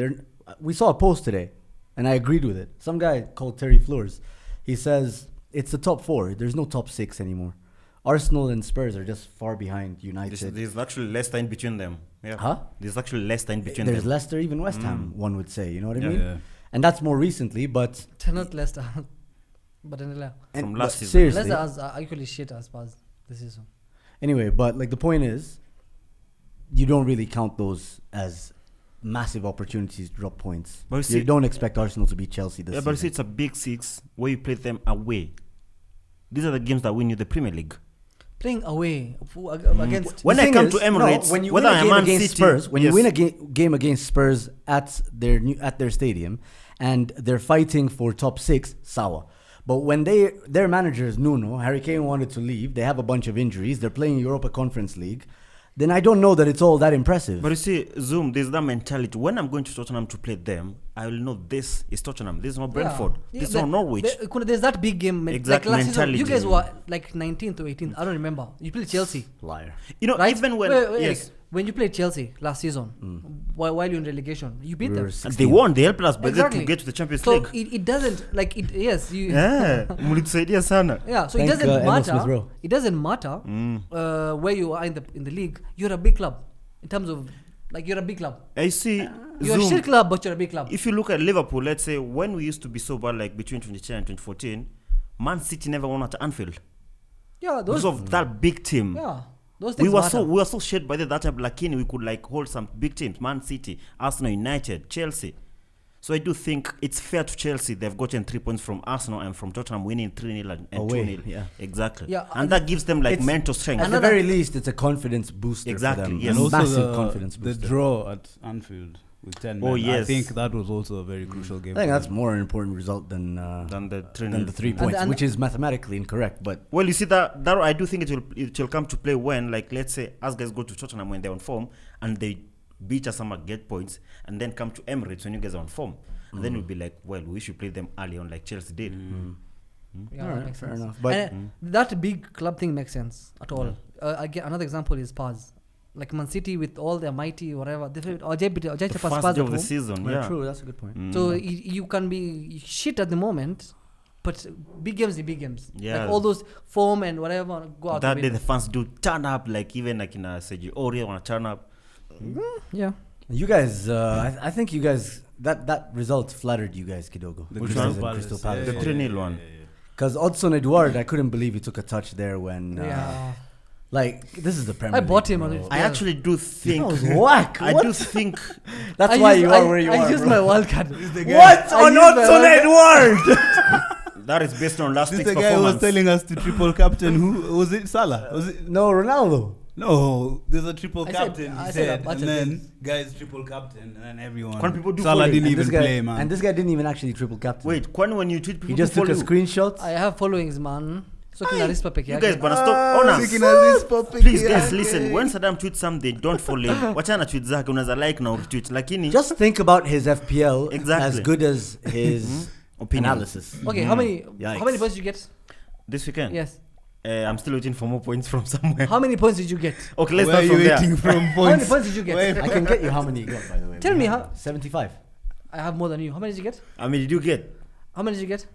We saw a post today, and I agreed with it. Some guy called Terry Flores. He says it's the top 4. There's no top 6 anymore. Arsenal and Spurs are just far behind United. There's actually less time between them. Yeah. Huh? There's actually less time between There's them. Leicester, even West Ham, one would say. You know what I Yeah. mean? Yeah. And that's more recently, but They're not Leicester. But anyway. From but last season. seriously. Leicester are equally shit as Spurs this season. Anyway, but like the point is, you don't really count those as massive opportunities to drop points. But you You see- don't expect Arsenal to beat Chelsea this Yeah, but you see, season. it's a big 6 where you play them away. These are the games that win you the Premier League. Playing away against. When The I thing come is, to Emirates, when you whether win a I'm game Man against City, Spurs, when yes. you win a game against Spurs at their stadium, and they're fighting for top 6, sawa. But when their manager is Nuno, Harry Kane wanted to leave. They have a bunch of injuries. They're playing Europa Conference League. Then I don't know that it's all that impressive. But you see, Zoom, there's that mentality. When I'm going to Tottenham to play them, I will know this is Tottenham. This is not Brentford. This is not Norwich. There's that big game. Exact like last season, you mentality. guys were like 19th or 18th. I don't remember. You played Chelsea. Liar. You know, Right? even when Wait, yes, when you played Chelsea last season, while you're in relegation, you beat We them. were and 16th. they won. They helped us, but Exactly. to get to the Champions So League. it doesn't like it. Yes, you. Yeah, mlitusaidia sana. Yeah, so Thank, it doesn't Emma Smith matter. Rowe. It doesn't matter where you are in the league. You're a big club in terms of like you're a big club. I see. You're a Zoom, shit club, but you're a big club. if you look at Liverpool, let's say when we used to be so bad, like between 2010 and 2014, Man City never won at Anfield Yeah, those. because of that big team. Yeah, those things We were matter. so shit by that time. Lakini we could like hold some big teams: Man City, Arsenal, United, Chelsea. So I do think it's fair to Chelsea. They've gotten 3 points from Arsenal and from Tottenham winning 3-0 and Away, 2-0. yeah. Exactly. Yeah, and that gives them like it's- mental strength. At the Another- very least, it's a confidence booster Exactly, for them. yes. A And also massive confidence the booster. draw at Anfield with 10 men. Oh, I yes. think that was also a very crucial game. I think for that's them. more an important result than the 3-0. than the 3 points, and- which is mathematically incorrect. But Well, you see that I do think it will come to play when, like, let's say us guys go to Tottenham when they're on form and they beat us and get points, and then come to Emirates when you guys are on form, and then we'll be like, well, we should play them early on like Chelsea did. Yeah, Alright, that makes fair sense. enough. But And, that big club thing makes sense at all. Again, another example is Spurs. Like Man City with all their mighty whatever. The first day of the season, yeah. true, that's a good point. So you can be shit at the moment, but big games are big games. Yeah. Like all those form and whatever go out. That the day the window. fans do turn up, like even like in a Sergio Aurier wanna turn up. Yeah. You guys, I think you guys that result flattered you guys, Kidogo. The Which Crystal one? Palace. Crystal Palace. The 3-0 one. Because Odson Edouard, I couldn't believe he took a touch there when. Yeah. Like this is the Premier I League, bought him bro. on it. I Yeah. actually do think That was whack. I What? do think That's I why used- you I- are where you I are. used bro. my wild card. What I on used my Odson wild Edouard? that is based on last This week's the guy who was performance. telling us to triple captain. Who was it? Salah? Was it? No, Ronaldo. No, there's a triple I said- captain. I He said a said, bunch and of then things. guys triple captain, and then everyone. When people do Salah follow you, didn't and even this guy, play, man. And this guy didn't even actually triple captain. Wait, when you tweet people, he just took a screenshot. I have followings, man. So can I respect You guys better stop. Honest. Speaking Please guys listen, when Saddam tweets something, don't follow him. Wachana tweet zake unaweza like na retweet, lakini Just think about his FPL Exactly. as good as his Opinion. analysis. Okay, how many Yikes. points did you get? this weekend, Yes. I'm still waiting for more points from somewhere. How many points did you get? Okay, let's Where are start you from waiting there. from How many points? points did you get? Where- I can get you how many you got, by the way. Tell me how. 75. I have more than you. How many did you get? I mean, did you get? How many did you get?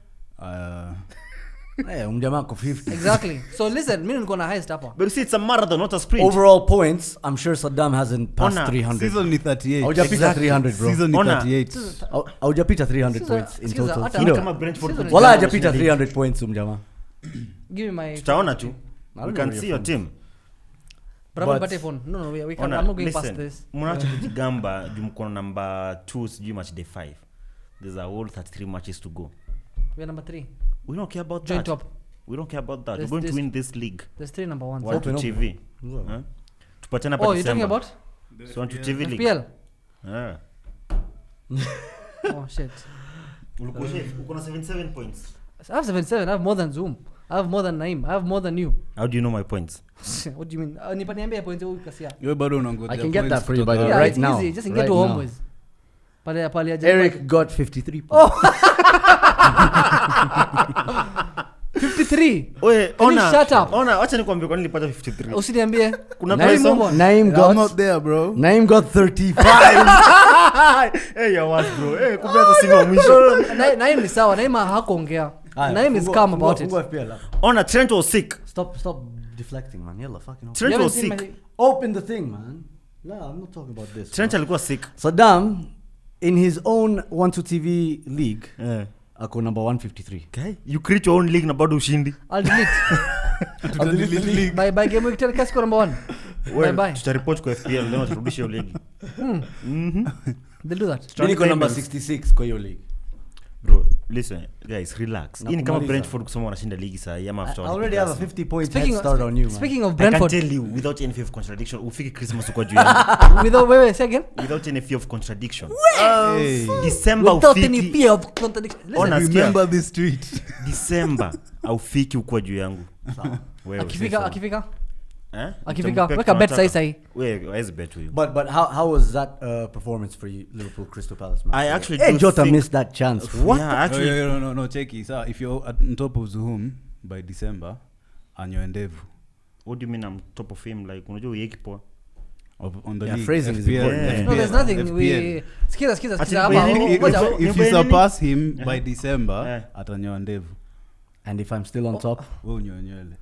Hey, umjamaa ako 50. Exactly. So listen, mimi niko na highest hapa. But you see, it's a marathon, not a sprint. Overall points, I'm sure Saddam hasn't passed Ona, 300. Season ni 38. Haujapita Exactly. 300, bro. Season ni Ona. 38. Haujapita 300 Sikiza- points in sikiza, total. hata- You know, Kama Brentford Season- wala Brentford hajapita League. 300 points umjamaa. Give me my. Tutaona tu. I We don't can know see where your you're team. Bravo but- bate phone. No, we can. Ona, I'm not going past listen, this. mnaacha kujigamba juu mko na number 2 sijui match day 5. There's a whole 33 matches to go. We're number 3. We don't care about Joint that. top. We don't care about that. There's We're going to this- win this league. There's 3 number 1s. One to Open, TV. open. Huh? Tupatana pa Oh, you're talking December. about So one to TV league. FPL? Yeah. Oh shit. Uko na 77 points. I have 77. I have more than Zoom. I have more than Naim. I have more than you. How do you know my points? What do you mean? Nipaniambia points huyu kasia. Wewe bado unangoja I can get points that for you, by kutoka- the way. Yeah, right it's now. easy. Just get Right to now. homeboys. Pale Eric got 53 points. 53. Oye, Can you shut up? Ona, acha nikwambie kwa nini nilipata 53. Usiniambie. Kuna Naim pesa. Mombo. Naim I'm not got there, bro. Naim got 35. Hey, your words, bro. Hey, kumbe hata si wa mwisho. Naim ni sawa. Naim hakuongea. Naim is calm about it. Ona, Trent was sick. Stop deflecting, man. Yalla, fucking open. Trent You was haven't seen sick. my- Open the thing, man. No, I'm not talking about this. Trent alikuwa sick. Saddam, in his own 1-2 TV league, Yeah. ako number 153. Okay. You create your own league na bado ushindi. I'll delete. Delete the league. By game week 10 Casco number 1. Well, Bye-bye. tutaripoti kwa FPL leo turudishe ligi. They'll do that. Mimi niko number 66 kwa hiyo league. Bro, listen guys, relax. Na Hii ni kama kumaliza. Brentford kusema wanashinda ligi saa hii ama I after already have a 50 point head Speaking start on you, man. speaking of I can Brentford, tell you without any fear of contradiction, ufike Christmas uko juu yangu. wait, say again. Without any fear of contradiction. Hey. December Without any ufiki. fear of contradiction. Listen, Ona, sikia. Remember this street. December aufiki uko juu yangu. Wewe. akifika Eh? weka bet sahi. Wewe, where's bet to you? But how was that performance for you, Liverpool Crystal Palace, man? I actually Hey, do Jota think- missed that chance. Yeah, actually No, check it. So if you're on top of Zoom by December and you're endeavor what do you mean I'm top of him like unajua yeki poa. on the Yeah, league, phrasing is FPL, important. Yeah. No, there's nothing. FPL. We skiza Ati hapa. Bayern- Ngoja, If you surpass him by December atanyoa ndevu. And if I'm still on top? Wewe unyoa nywele.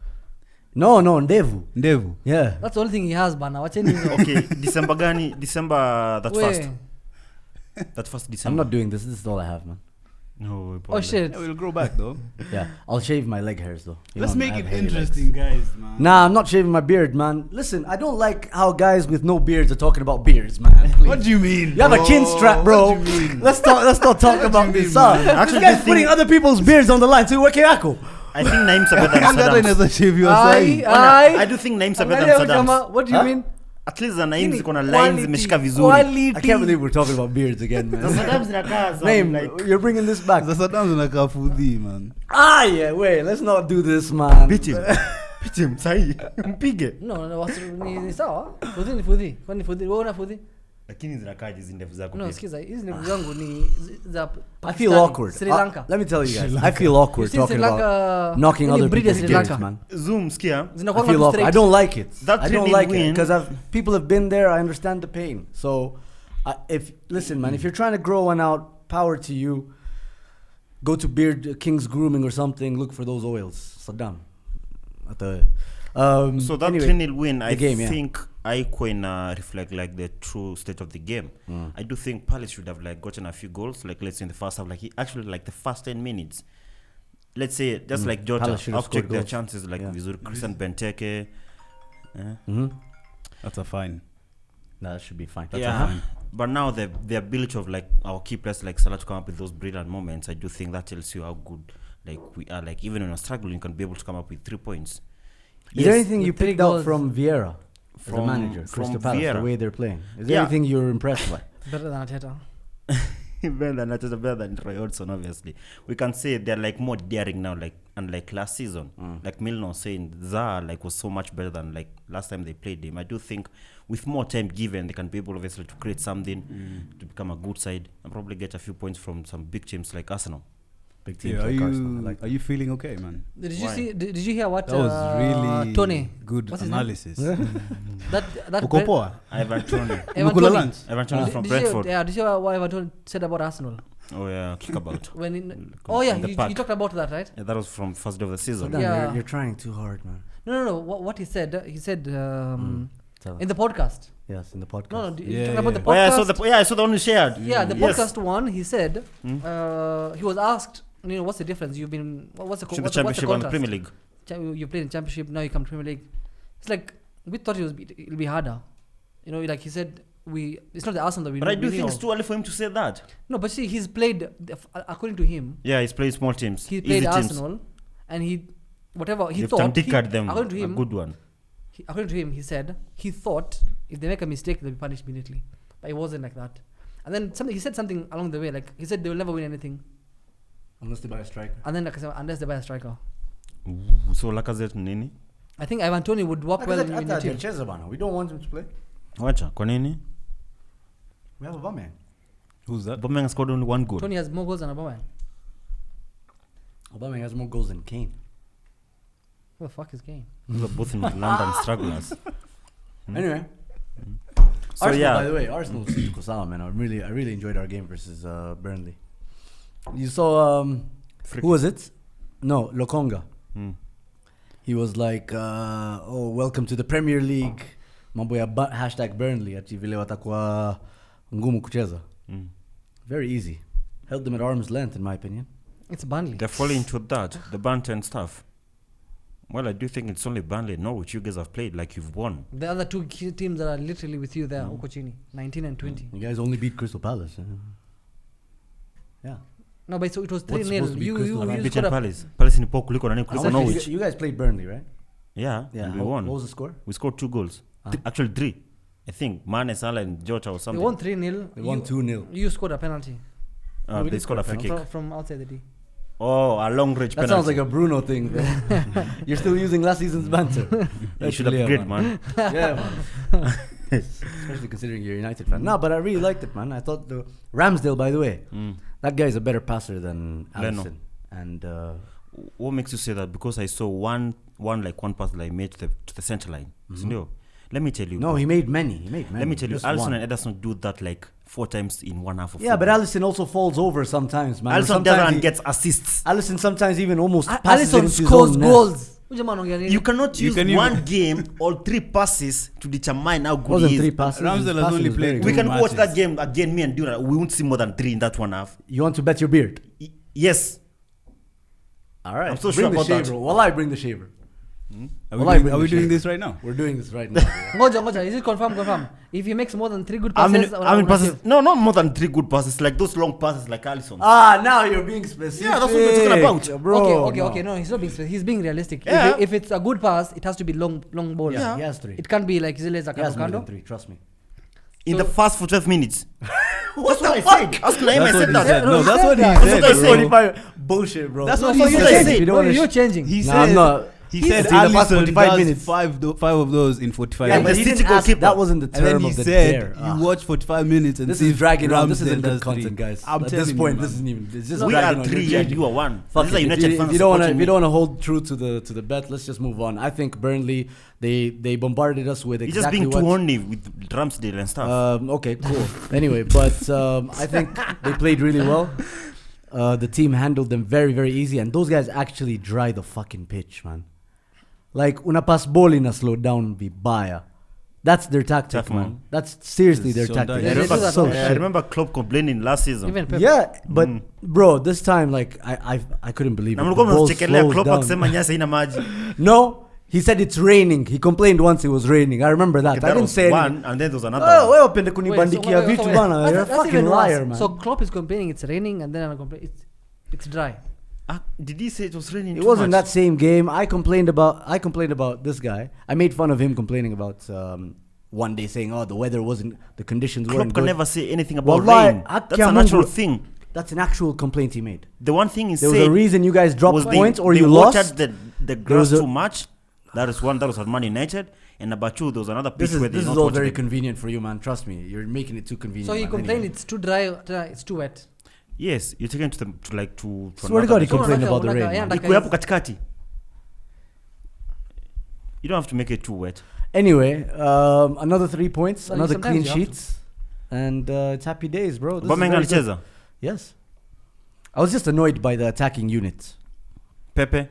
No, Ndevu. Ndevu. Yeah. that's the only thing he has bana. Wacheni hizo. Okay, December gani? December that We- first. That first I'm December. not doing this. This is all I have, man. No. Oh shit. Yeah, we'll grow back though. Yeah. I'll shave my leg hairs, though. You Let's know, make I it have hairy interesting, guys, man. legs. Nah, I'm not shaving my beard, man. Listen, I don't like how guys with no beards are talking about beards, man. Please. What do you mean? You have a chin strap, bro. What do you mean? Let's not talk about this. Son. Actually, This guy's the putting thing- other people's beards on the line. So wake yako. I think names are better than Hata Saddam's. inaweza shave your Aye, side. aye. I do think names are better Angalia than kama, Saddam's. what do you Huh? mean? At least the names Nini? ziko na lines Quality, zimeshika vizuri. quality. I can't believe we're talking about beards again, The man. Saddam's zinakaa Name, like you're bringing this back. Sasa damu zinakaa fudhi, man. Ah, yeah, wait, let's not do this, man. beat him. Beat him sahi. Mpige. No, ni sawa. Fudhi. Kwani fudhi? Wewe una fudhi? Lakini zinakaa hizi ndevu zako. No, pia. sikiza. Hizi ndevu zangu ni za I Pakistani, feel awkward. Sri Lanka. Let me tell you guys, I feel awkward You see talking Sri about Lanka, knocking any other breed ya people's Sri beards, Lanka. man. Zoom skia. I Zinakuwa feel awkward. I don't like it. That I don't 3-0 like it win- because people have been there. I understand the pain. So, listen, man, if you're trying to grow one out, power to you. Go to Beard King's Grooming or something. Look for those oils. Saddam. So that anyway, 3-0 win, I game, yeah. think I can reflect like the true state of the game. I do think Palace should have like gotten a few goals, like let's say in the first half, like actually like the first 10 minutes. Let's say just like Jota, Palace should have I'll check scored their goals. chances like Yeah. Vizuri, Christian Benteke. That's a fine. Nah, that should be fine. Yeah, but now the ability of like our key players like Salah to come up with those brilliant moments, I do think that tells you how good like we are. Like even when we're struggling, you can be able to come up with 3 points. Is there anything with you 3 picked out goals. from Vieira as a From- manager, from Crystal Palace, Vieira? the way they're playing? Is there Yeah. anything you're impressed by? Better than Arteta. better than Troy Hodgson, obviously. We can say they're like more daring now, like unlike last season. Like Milner was saying, Zaha like was so much better than like last time they played him. I do think with more time given, they can be able obviously to create something to become a good side and probably get a few points from some big teams like Arsenal. Big teams Yeah, like Arsenal. I like are you feeling okay, man? Did you Why? see? Did you hear what That was really Tony? good What's his name? analysis. That Uko poa? Ivan Toney. Evan Umekula Toney. lunch? Ivan Toney from Did you hear- Brentford. Yeah, did you hear what Evan Toney said about Arsenal? Oh yeah, kick about. When On the you park. talked about that, right? Yeah, that was from first day of the season. Saddam, Yeah. you're trying too hard, man. No. What he said Tell us. in the podcast. Yes, in the podcast. No, you Yeah, talking about the yeah. Oh yeah, podcast? I saw the one you shared. Yeah, the Yes. podcast one. He said he was asked, what's the difference? You've been what's the Between the what's championship and the contrast? Premier League. You played in championship, now you come to Premier League. It's like we thought it'll be harder. Like he said, it's not the Arsenal that we. But I do we think know. it's too early for him to say that. No, but see, he's played according to him. Yeah, he's played small teams. He easy played teams. Arsenal, and he They've thought. tanticard them. According to A him, good one. according to him, he said he thought if they make a mistake, they'll be punished immediately. But it wasn't like that. And then he said something along the way, like he said they will never win anything, Unless they buy a striker. and then like I said, unless they buy a striker. Ooh, so Lacazette nini? I think Ivan Toney would work well in the team. We don't want him to play. Wacha, kwa nini? We have a Aubameyang. Who's that? Aubameyang scored only 1 goal. Tony has more goals than Aubameyang. Aubameyang has more goals than Kane. Who the fuck is Kane? Those are both in London strugglers. Anyway. So Arsenal, yeah. by the way, Arsenal tuko sawa, man. I really enjoyed our game versus Burnley. You saw who was it? No, Lokonga. He was like, welcome to the Premier League. Mambo ya #Burnley ati vile watakuwa ngumu kucheza. Very easy. Held them at arm's length in my opinion. It's Burnley. They're falling into that, the banter and stuff. Well, I do think it's only Burnley and Norwich you guys have played. Like, you've won. The other two key teams that are literally with you there, Okochini, 19 and 20. You guys only beat Crystal Palace. Yeah. No, but so it was What's supposed 3-0. to be You Crystal Palace? Beaten scored a- Palace. Palace in Poku kuliko nani I kuliko want you- Norwich. You guys played Burnley, right? Yeah, and we won. What was the score? We scored 2 goals. Actually 3. I think Mane, Salah and Jota or They something. won 3-0. They won 2-0. You scored a penalty They scored a free kick. from outside the D. Oh, a long range That penalty. sounds like a Bruno thing. You're still using last season's banter. You should upgrade, man. Yeah, man. Especially considering you're a United fan. No, but I really liked it, man. I thought the Ramsdale, by the way, that guy is a better passer than Leno. Alisson. And What makes you say that? Because I saw one pass that I made to the center line. So, let me tell you. no, he made many. Let me tell you, Just Alisson one. and Ederson do that like 4 times in one half of Yeah, but football. Alisson also falls over sometimes, man. Alisson Sometimes doesn't he- gets assists. Alisson sometimes even almost passes Alisson into his scores own net. goals. Huyu jamaa anaongea nini? You cannot use can one game or 3 passes to determine how good Wasn't he is. 3 passes. Ramsdale his has passing only was very played good. We can two watch that matches. game again. Me and Duna, we won't see more than 3 in that one half. You want to bet your beard? Yes. All right. I'm so bring sure the about that. shaver. Wallah, bring the shaver. Are Well, I bring we the doing shit. this right now? We're doing this right now. Ngoja. Is it confirm? If he makes more than 3 good I passes, mean passes. No, not more than 3 good passes. Like those long passes like Alisson. Now you're being specific. Yeah, that's what we're talking about. Bro, Okay. No, he's not being specific. He's being realistic. Yeah. If it's a good pass, it has to be long ball. Yeah, he has 3. It can't be like Zile He has more than Zakando. 3, trust me. In the first 12 minutes. What That's what I said. Ask Laim, I That's what said he that. said. No, that's what he That's said. what I said. bro. 45 bullshit, bro. That's No, what so he you're said. changing. You don't wanna You're changing. He Nah, said. I'm not. He He said said in the first Alisson 45 does minutes. five of those in 45 Yeah, And but the he City didn't ask, goalkeeper. that wasn't the And then term he of the said, dare. "You watch 45 minutes and This see is dragging on. This Ramsdale isn't good does content, 3." guys. I'm At telling this you, point, man. this isn't even. It's just We dragging are on. 3, You're you are 1. Fuck These are it. United If fans. you don't want to, supporting if you me. don't want to hold true to the bet, let's just move on. I think Burnley they bombarded us with He's exactly just being too what. horny with Ramsdale and stuff. Okay, cool. Anyway, but I think they played really well. The team handled them very, very easy, and those guys actually dry the fucking pitch, man. Like una pass ball in a slow down vibaya. That's their tactic, Tough, man. man. That's seriously their So tactic. nice. Yeah, I they remember, do that so all the I shit. remember Klopp complaining last season. Even Pep. Yeah, but bro, this time like I couldn't believe Na it. The mlikuwa ball mnachekelea slows Klopp down. akisema nyasi haina maji. No, he said it's raining. He complained once it was raining. I remember that. I That didn't was say anything. one, and then there was another Oh, one. wewe upende Wait, kunibandikia vitu bana. You're a that's fucking even worse. liar, man. So Klopp is complaining it's raining, and then I'm complaining it's dry. Did he say it was raining It too wasn't much? that same game. I complained about this guy. I made fun of him complaining about one day saying, "Oh, the weather wasn't, the conditions Klopp weren't can good." never say anything about Wallahi, rain. Haki That's ya a natural Mungu. thing. That's an actual complaint he made. The one thing he There said was a reason you guys dropped was points or they you lost. watered the was grass a- too much. That is one. That was at Man United. And number 2, there was another pitch where they This not is all watered very it. convenient for you, man. Trust me, you're making it too convenient. So he man. complained Anyway. it's too dry, it's too wet. Yes, you're taking to to Swear to God, he another- complained Unataka- about the unataka- rain. yeah, man. Iko hapo katikati. You don't have to make it too wet. Anyway, another 3 points, Well, another sometimes clean you have to. sheets, and it's happy days, bro. This is Aubameyang very good. alicheza. Yes. I was just annoyed by the attacking unit. Pepe,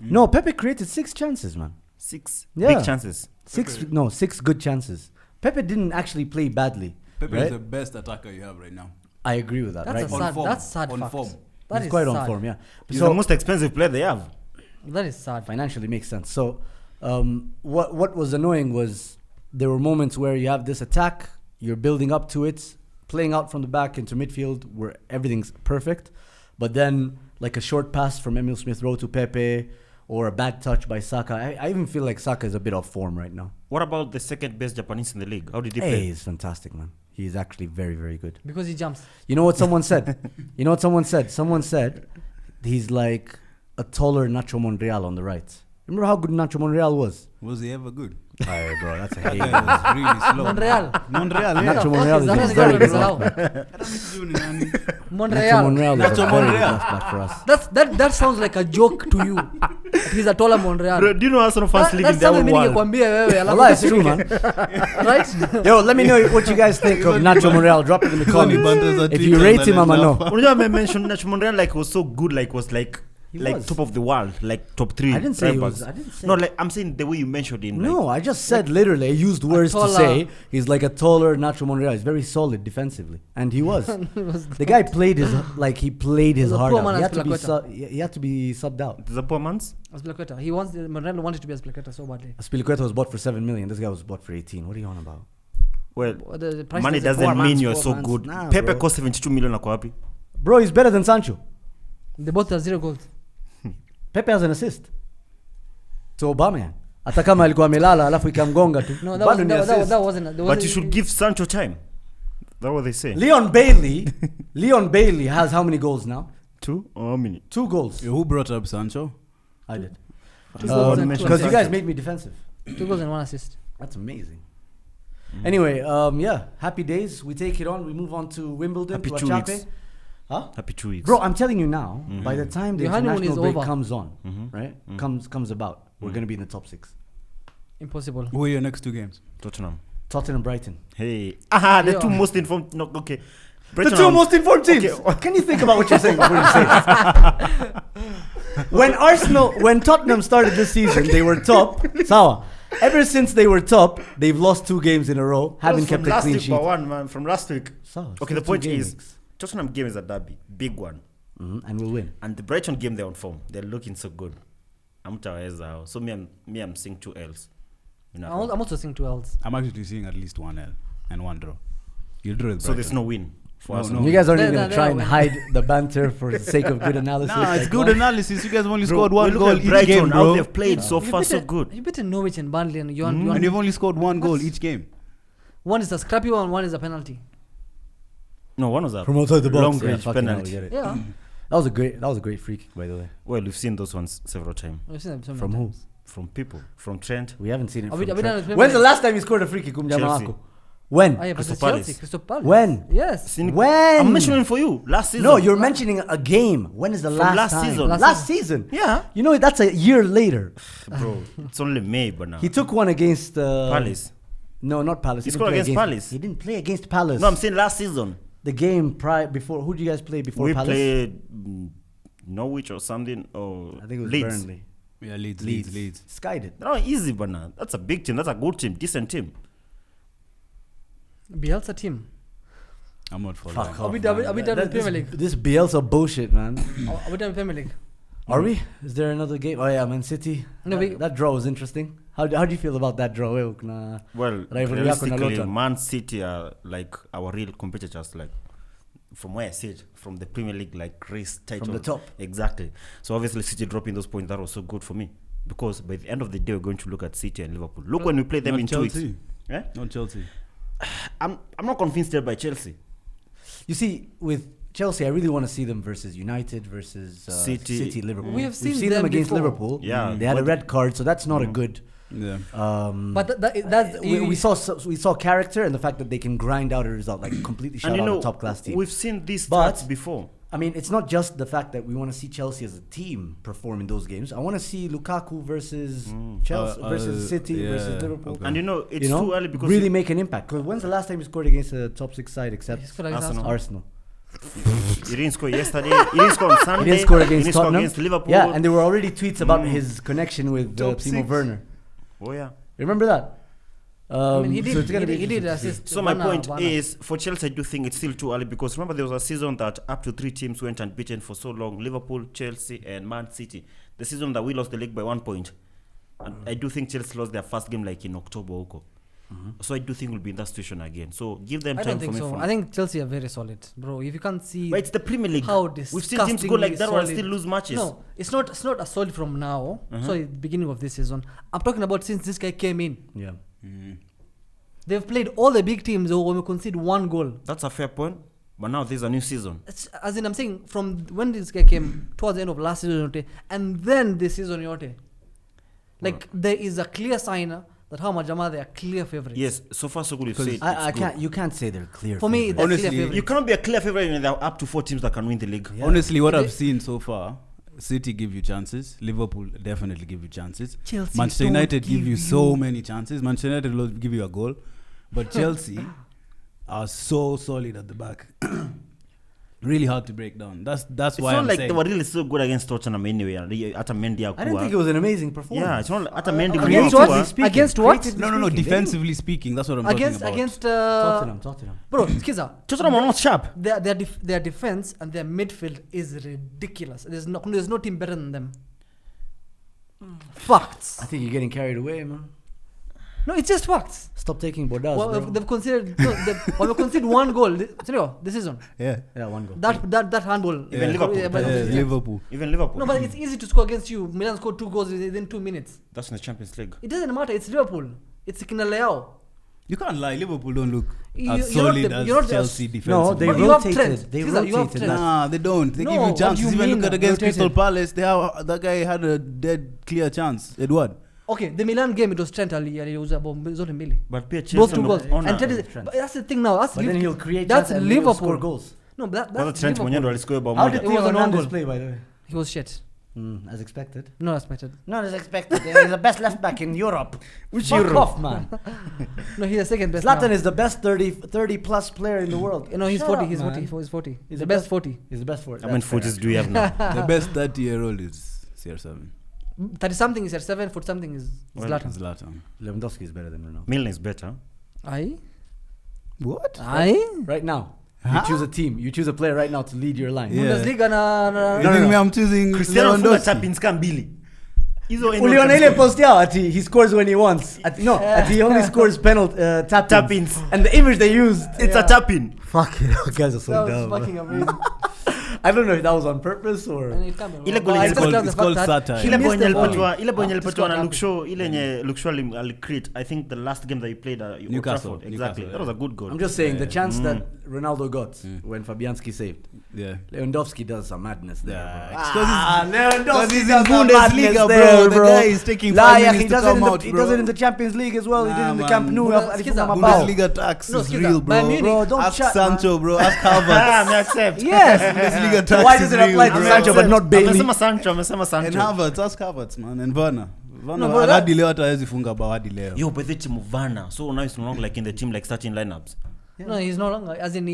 No, Pepe created 6 chances, man. 6 Yeah. big chances. 6 good chances. Pepe didn't actually play badly. Pepe right? is the best attacker you have right now. I agree with that. That's right? a On sad. form. That's sad On fact. form. That He's is quite sad. on form, yeah. He's So the most expensive player they have. That is sad. financially makes sense. So what was annoying was there were moments where you have this attack, you're building up to it, playing out from the back into midfield where everything's perfect, but then like a short pass from Emil Smith Rowe to Pepe or a bad touch by Saka. I even feel like Saka is a bit off form right now. What about the second best Japanese in the league? How did he Hey, play? he's fantastic, man. He's actually very, very good. Because he jumps. You know what someone said? Someone said he's like a taller Nacho Monreal on the right. Remember how good Nacho Monreal was? Was he ever good? Hey, bro, that's a That hate. guy was really slow. Monreal. Monreal, What yeah. the Nacho fuck Monreal is is that? a That's very not good allowed. left back. Nacho Monreal. Monreal is a Nacho very good Monreal. left back for us. That sounds like a joke to you. He's a taller Monreal. Bro, do you know Arsenal fans live in That's their something own mimi world? ningekwambia wewe alafu Wallah, it's true, man. right? Yo, let me know what you guys think of Nacho Monreal. Drop it in the Only banters comments. on If you Twitter rate and him, then I'ma know. laugh. Unajua I mentioned Nacho Monreal like was so good, like was like like was. top of the world, like top 3. I didn't say he right was. backs. I didn't say. No, like I'm saying the way you mentioned him. No, I just said literally. I used words to taller- say he's like a taller Nacho Monreal. He's very solid defensively, and he was. The guy played his he played his He's a heart poor out. man He as had to be Pelaqueta. he had to be subbed out. The poor man's. Azpilicueta. He wants Monreal wanted to be Azpilicueta so badly. Aspilicueta was bought for 7 million. This guy was bought for 18. What are you on about? Well, The price money is- doesn't poor mean man's you're poor so man's. good. Nah, Pepe bro. cost 72 million. Ako happy. Bro, he's better than Sancho. They both have 0 goals. Pepe has an assist to Aubameyang. Hata kama alikuwa amelala alafu ikamgonga tu. No, Bado ni assist. that wasn't. But you should give Sancho time. That's what they say. Leon Bailey has how many goals now? 2 or how many? 2 goals. Who brought up Sancho? I did. 2 goals and 2 Because you guys assists. made me defensive. 2 goals and 1 assist. That's amazing. Anyway, yeah, happy days. We take it on. We move on to Wimbledon. Happy to 2 Achape. weeks. Huh? Happy 2 weeks. Bro, I'm telling you now, by the time the Your honeymoon international is break over. comes on, right? Comes about, we're going to be in the top 6. Impossible. Who are your next 2 games? Tottenham. Tottenham, Brighton. Hey. Aha, the Yeah. 2 most informed. No, okay. The 2 most informed teams. Okay. Can you think about what you're saying before you say it? When Tottenham started this season, they were top. Sawa. Ever since they were top, they've lost 2 games in a row, haven't kept a clean sheet. One, man, from last week. Sawa, Okay, still the point 2 game is, weeks. Tottenham game is a derby. Big one. And we'll win. And the Brighton game, they're on form. They're looking so good. So I'm seeing 2 L's. You know, I'm also seeing 2 L's. I'm actually seeing at least 1 L and 1 draw. You'll draw with so there's Brighton. no win for No, Arsenal. no. You guys aren't They- even going they- to try they and win. hide the banter for the sake of good analysis. Nah, it's Like, good what? analysis. You guys have only Bro, scored 1 look goal at each Brighton, game, how bro. they've played so far so good. You better Norwich and Burnley and And you've only scored 1 goal each game. one is a scrappy one is a penalty. No, one was a From outside the box. long Yeah, range fucking hell, we penalty. get it. Yeah. That was a great free kick, by the way. Well, we've seen those ones several times. We've seen them so many From who? times. From people. From Trent. We haven't seen it. Are we from done Trent. with Premier When's the League? last time you scored a free kick? Chelsea. When? Oh, yeah, Crystal versus Palace. Chelsea, Crystal Palace. When? Yes. Seen- When? I'm mentioning for you. Last season. No, you're mentioning a game. When is the From last last time? season. Last season. Yeah. You know, that's a year later. Bro, it's only May, but now. He took one against Palace. No, not Palace. He didn't scored play against Palace. He didn't play against Palace. No, I'm saying last season. The game before. Who did you guys play before We Palace? played Norwich or something. Or I think it was Leeds. Burnley. Yeah, Leeds. Skied it. They're not easy, but now. That's a big team. That's a good team. Decent team. Bielsa team. I'm not for Fuck that. Are we done with Premier League? This Bielsa bullshit, man. Are we done with Premier League? Are we? Is there another game? Oh yeah, Man City. No, that draw was interesting. How do you feel about that draw? Well, Rivalry yako na realistically, Luton. Man City are like our real competitors. Like from where I see it, from the Premier League, like race title. From the top. Exactly. So obviously, City dropping those points, that was so good for me. Because by the end of the day, we're going to look at City and Liverpool. Look when we play them Not in 2 weeks. Chelsea. Eh? Not Chelsea. I'm not convinced yet by Chelsea. You see, with Chelsea, I really want to see them versus United versus City. Liverpool. We have We've seen them them against before. Liverpool. Yeah, they had a but- red card, so that's not a good. Yeah. But that's We saw character and the fact that they can grind out a result, like completely shut And you out know, a top class team. we've seen these But- stats before. I mean, it's not just the fact that we want to see Chelsea as a team perform in those games. I want to see Lukaku versus Chelsea versus City yeah, versus Liverpool. okay. And you know, it's too early because really make an impact. Because when's the last time you scored against a top 6 side He except scored against Arsenal. Arsenal? he didn't score yesterday. He didn't score on Sunday. He didn't score He against didn't score Tottenham. against Liverpool. Yeah, and there were already tweets about his connection with Top Timo 6. Werner. Oh yeah. Remember that? I mean, he did. So it's gonna be He did interesting to see. assist. So my Werner- point Werner. is, for Chelsea, I do think it's still too early because remember there was a season that up to 3 teams went unbeaten for so long: Liverpool, Chelsea, and Man City. The season that we lost the league by 1 point, and I do think Chelsea lost their first game like in October. So I do think we'll be in that situation again. So give them I time don't think for me. so. from- I think Chelsea are very solid, bro. If you can't see but it's the Premier League. how We've seen teams go like that and still lose matches. No, it's not a solid from now. Sorry, beginning of this season. I'm talking about since this guy came in. Yeah. They've played all the big teams when we concede 1 goal. That's a fair point. But now there's a new season. As in, I'm saying from when this guy came towards the end of last season, and then this season, like there is a clear sign that how Majama they are clear favorites. Yes, so far so good. You've said I it's can't. good. You can't say they're clear. For me, favorites. they're Honestly, clear You favorites. cannot be a clear favorite when there are up to 4 teams that can win the league. Yeah. Honestly, what I've seen so far, City give you chances. Liverpool definitely give you chances. Chelsea Manchester don't United give give you so many chances. Manchester United will give you a goal. But Chelsea are so solid at the back. Really hard to break down. That's It's why not I'm like saying. they were really so good against Tottenham anyway. At a Mendy, I didn't think it was an amazing performance. Yeah, it's not at a Mendy. Against when what? you Speaking, Against what? creatively No. speaking, they Defensively speaking, that's what I'm Against talking about. against Tottenham. bro, Skiza. Tottenham are not sharp. Their defense and their midfield is ridiculous. There's no team better than them. Facts. I think you're getting carried away, man. No, it's just facts. Stop taking Bordas, Well, bro. they've conceded one goal this season. Yeah. Yeah, one goal. That handball. Even Liverpool. Liverpool. Even Liverpool. No, but it's easy to score against you. Milan scored 2 goals within 2 minutes. That's in the Champions League. It doesn't matter. It's Liverpool. It's Kinaleao. You can't lie. Liverpool don't look You- as you're not solid the- as you're not the- Chelsea No, defensively. they But you have rotated. Trent. They Skiza, you have rotated. Trent. That's- Nah, they don't. They No, give you what chances. do you Even mean look at against rotated? Crystal Palace. That guy had a dead clear chance. Edward. Okay, the Milan game, it was Trent aliuza zote mbili. But Chelsea Both 2 no- goals. on And a- Trent is, Trent. but that's the thing now. That's But then he'll create that's chances and he'll score Liverpool. goals. No, Whether that's Trent Liverpool. mwenyewe ndo aliscore bao How moja. did It was Theo an own Hernandez goal. play, by the way? He was shit. As expected. Not expected. Not as expected. He's the best left back in Europe. Which Fuck Europe? off, man. No, he's the second best. Zlatan now. is the best 30 plus player in the world. No, he's Shut 40. up, He's man. 40. He's 40. He's the best 40. He's the best for it. How many footies do we have now? The best 30-year-old is CR7. 30 something is at 7, 40 something is Zlatan. Zlatan. Lewandowski is better than Ronaldo. Milner is better. Aye. What? Aye. Right now, Huh? you choose a team. You choose a player right now to lead your line. Yeah. Bundesliga na You think me I'm choosing Cristiano anafunga Lewandowski? tapins kama mbili. Hizo Uliona ile post yao ati he scores when he wants. Ati he only scores tap-ins. Tap-ins. And the image they used, It's a tap-in. fuck it, you guys are so That dumb. was fucking amazing. I don't know if that was on purpose or. And it can't be Ile wrong. goal But I is just called- love the it's fact called that satire. he Ile missed bonye the volley. alipatwa Just alipatwa na got Luke Shaw, ile yenye Luke Shaw alicreate. I think the last game that he played at Old Newcastle. Trafford. Exactly. Newcastle, That was a good goal. I'm just saying the chance that Ronaldo got when Fabianski saved. Yeah. Lewandowski does some madness there, Yeah, bro. it's 'cause Lewandowski he's in does some Bundesliga, madness bro. there, The guy is taking 5 Nah, yeah, minutes he to does it come in the, out, he bro. does it in the Champions League as well. He did it in the Nah, Camp man. Nou. Skiza, Bundesliga tax No, is Skiza, real, Bayern bro. Munich- Bro, don't Ask chat, Sancho, bro. Ask Ah, Havertz. me accept. Yes. Bundesliga tax Why is does it real, apply to bro. Sancho but not Bailey? Amesema Sancho. And Havertz, ask Havertz, man. And Werner. No, bro, that- hadi leo hata hawezi funga bao hadi leo. Yo, but the team of Werner. So now he's no longer like in the team, like starting lineups. No, he's no longer. As in, they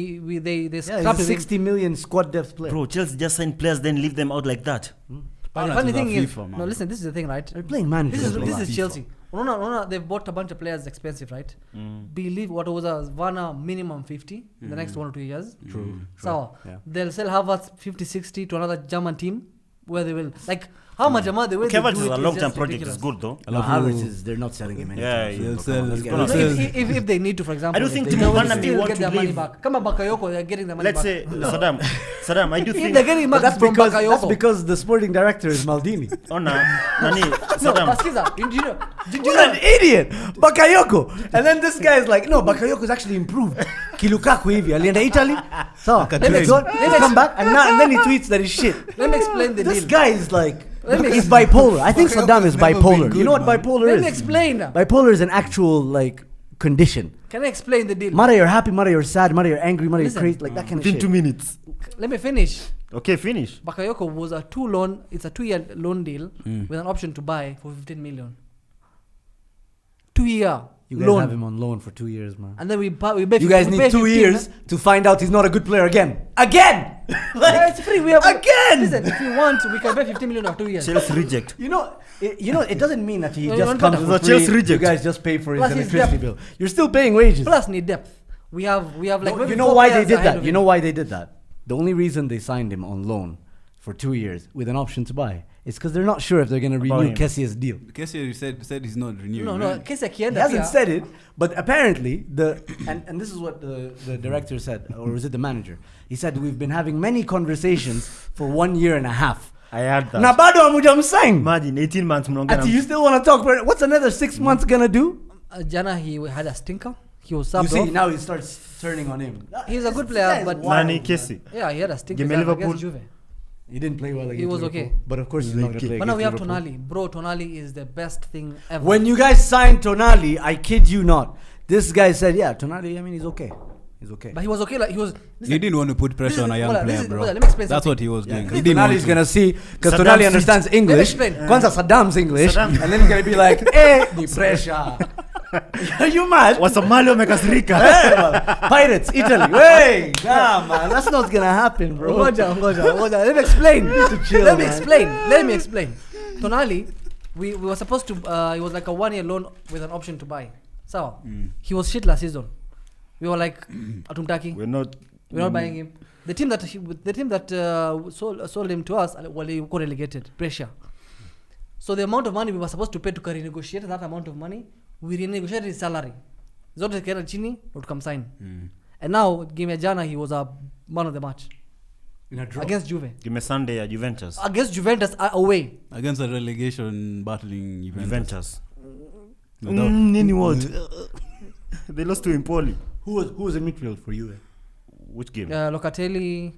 Yeah, scrapped he's a him. 60 million squad depth player. Bro, Chelsea just sign players, then leave them out like that. But the Werner funny to the thing is, FIFA, man. no, listen, this is the thing, right? They're playing manager. This is Chelsea. Onana, they've bought a bunch of players expensive, right? Believe what was a Werner minimum 50 in the next 1 or 2 years. True. So Yeah. they'll sell Havertz 50, 60 to another German team where they will like how much amount the way they Havertz do is it a is long-term just project. ridiculous. It's good though. No, Havertz is, they're not selling him anytime Yeah, soon. they'll Come sell- on, let's they're get gonna it. No, sell- Let's if they need to, for example, I don't think they Timo will Werner may still want get to their money leave. back. Come on, Bakayoko, they're getting their money Let's back. say Saddam. I do If think they're getting But back that's from because Bakayoko. the sporting director is Maldini. Nani No, Saddam. Baskiza, do you know? You're an idiot, Bakayoko. And then this guy is like, no, Bakayoko's actually improved. Lukaku hivi alienda Italy. So Akatrain. let's come back and then he tweets that he's shit. Let me explain the This deal. guy is like, Let me he's bipolar. I think Bakayoko's Saddam is never been bipolar. good, You know what man. bipolar Let is? me explain. Bipolar is an actual like condition. Can I explain the deal? Mara, you're happy. Mara, you're sad. Mara, you're angry. Mara, you're Listen. crazy. Like that kind of Within shit. 2 minutes. Let me finish. Okay, finish. Bakayoko was a 2-year loan deal with an option to buy for 15 million. 2-year You guys loan. have him on loan for 2 years, man. And then we pay. You guys need 2 years to find out he's not a good player again. Again! Yeah, it's free. We have Again! Listen, if you want, we can pay 15 million of 2 years. Chelsea reject. It doesn't mean that he No, just no, comes no, for no. free. Chelsea You reject. guys just pay for his Plus his electricity depth. bill. You're still paying wages. Plus need depth. We have like. No, maybe you know 4 why they players did ahead that? of You him. know why they did that? The only reason they signed him on loan for 2 years with an option to buy is because they're not sure if they're going to renew him. Kessia's deal. Kessie said he's not renewing. No, right? Kesa He Kienda. hasn't said it, but apparently and this is what the director said, or was it the manager? He said we've been having many conversations for 1 year and a half. I heard that. Na bado hamjamsign. Imagine 18 months mnaongea. Ati you still want to talk about what's another 6 months gonna do? Jana, he had a stinker. He was You subbed see, off. now he starts turning on him. He's a good This player, guy is but wild, Nani man. Kessie. Yeah, he had a stinker Give me against Liverpool. Juve. He didn't play well against was Liverpool, okay. but of course he's not going to play But now against we have Liverpool. Tonali. Bro, Tonali is the best thing ever. When you guys signed Tonali, I kid you not, this guy said, yeah, Tonali, I mean, he's okay. He's okay. But he was okay. Like he was. He didn't want to put pressure on a young Hold on, player, this is- bro. hold on, let me explain That's something. what he was doing. Yeah, He didn't want Tonali's to. going to see, because Saddam Tonali Fit. understands English. explain. Kwanza Saddam's English, Saddam. and then he's going to be like, the pressure. Are you mad? Wasomali wamekasirika. Pirates, Italy. Hey, nah, man, that's not gonna happen, bro. Ngoja. Let me explain. chill, Let me man. explain. Tonali, we were supposed to. It was like a 1-year loan with an option to buy. So he was shit last season. We were like, atumtaki. We're not buying him. The team that sold him to us, well, he got relegated. Pressure. So the amount of money we were supposed to pay to renegotiate that amount of money, we renegotiated his salary. Zote kera chini, not come sign. And now, game ya jana, he was a man of the match. In a draw. Against Juve. Give me Sunday at Juventus. Against Juventus away. Against a relegation battling Juventus. Nini what? They lost to Empoli. Who was in midfield for you? Which game? Locatelli,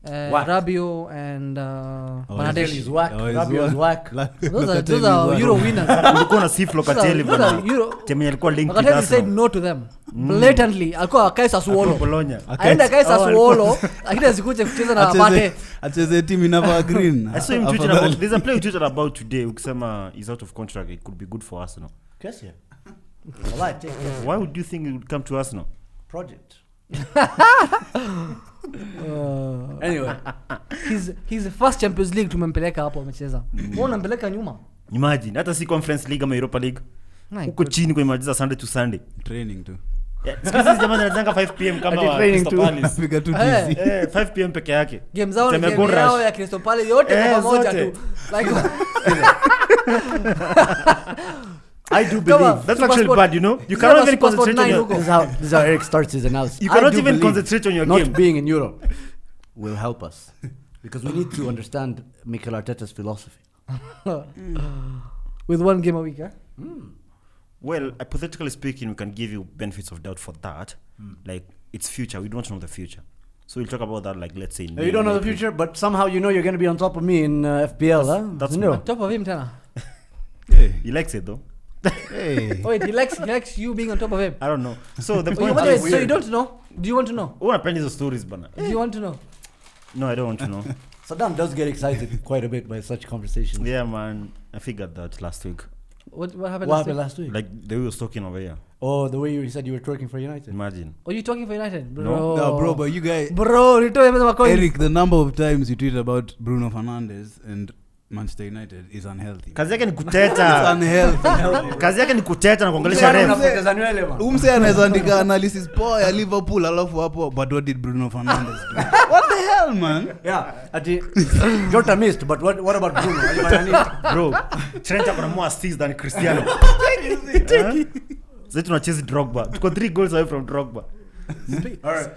Whack. Rabiot, and Managerial. He's whack. Rabiot's whack. Those are Euro winners. Ulikuwa na sif Locatelli Those are bana. Euro. Timu alikuwa linked with Locatelli said Arsenal. no to them. Blatantly. Alikuwa akae Sassuolo. Bologna. Aenda akae Sassuolo. Lakini asikuje kucheza na Mate. acheze team inava green. I saw him tweeting about, there's a player who tweeted about today ukisema he's out of contract, it could be good for Arsenal. Guess yeah. Well, take care. Why would you think he would come to Arsenal? Project. Anyway, His first Champions League tumempeleka hapo amecheza. Wewe unampeleka nyuma. Imagine hata si Conference League ama Europa League. My Huko God. chini kwa imaliza Sunday to Sunday. Training too. Sasa jamani anazanga 5 pm kama wa Crystal Palace. Piga tu Eh. tizi. 5 pm peke yake. Game zao Teme game goal yao rush. ya Crystal Palace yote kwa pamoja zote. tu. Like I do Come believe. on. That's Super actually Sport- bad, you know? You Super cannot even Sport concentrate on 9 your huko. This is how Eric starts his analysis. You I cannot do even believe concentrate on your not game. being in Europe will help us because we need to understand Mikel Arteta's philosophy. with one game a week, eh? Well, hypothetically speaking, we can give you benefits of doubt for that. Like, it's future. We don't know the future. So we'll talk about that, like, let's say... in You don't know the April. future, but somehow you know you're going to be on top of me in FPL, huh? that's you know. mad. Top of him tena. Hey. He likes it, though. Hey. Oh wait, he likes you being on top of him. I don't know. So the Oh, point wait, is... so you don't know? Do you want to know? Who are these stories, bana? Do you want to know? No, I don't want to know. Saddam does get excited quite a bit by such conversations. Yeah, man. I figured that last week. What happened? What last happened week? last week? Like, the way we was talking over here. Oh, the way you said you were twerking for United. Imagine. Are you talking for United, bro? No, bro, but you guys, Bro, you told him about coins. Eric, the number of times you tweet about Bruno Fernandes and Manchester United is unhealthy. Kazi yake ni It's kuteta. unhealthy. Kazi yake ni kuteta na kuongelesha ref. Unapoteza nywele, man. Umse anaweza andika analysis poa ya Liverpool alafu hapo, but what did Bruno Fernandes do? What the hell, man? Yeah, ati Jota missed, but what about Bruno? Alifanya nini? Bro, Trent akona more assists than Cristiano. Sasa tunacheza Drogba. Tuko 3 goals away from Drogba.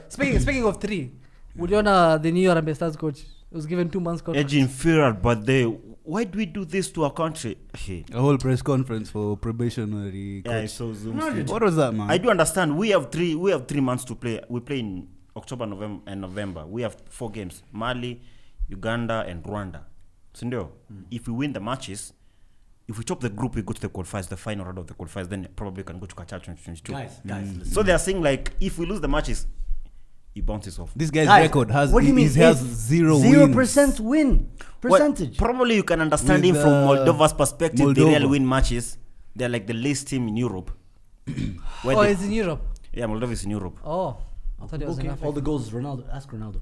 Speaking of 3, uliona the new Harambee Stars coach was given 2 months contract. Edge inferior, but they... Why do we do this to our country? Hey. A whole press conference for probationary Yeah, I coach. saw Zoom. What was that, man? I do understand. We have 3 months to play. We play in October, November, and November. We have 4 games: Mali, Uganda, and Rwanda. Sindio? If we win the matches, if we top the group, we go to the qualifiers, the final round of the qualifiers. Then probably can go to Qatar 2022. Guys, listen. So they are saying like, if we lose the matches, he bounces off. This guy's Guys, record has what do you mean? he has 0 wins. 0% win percentage. Well, probably you can understand With, him from Moldova's perspective. They Moldova. really win matches. They're like the least team in Europe. Where Oh, they- it's in Europe. yeah, Moldova is in Europe. Oh, I thought it was in Okay, Africa. all the goals Ronaldo. Ask Ronaldo.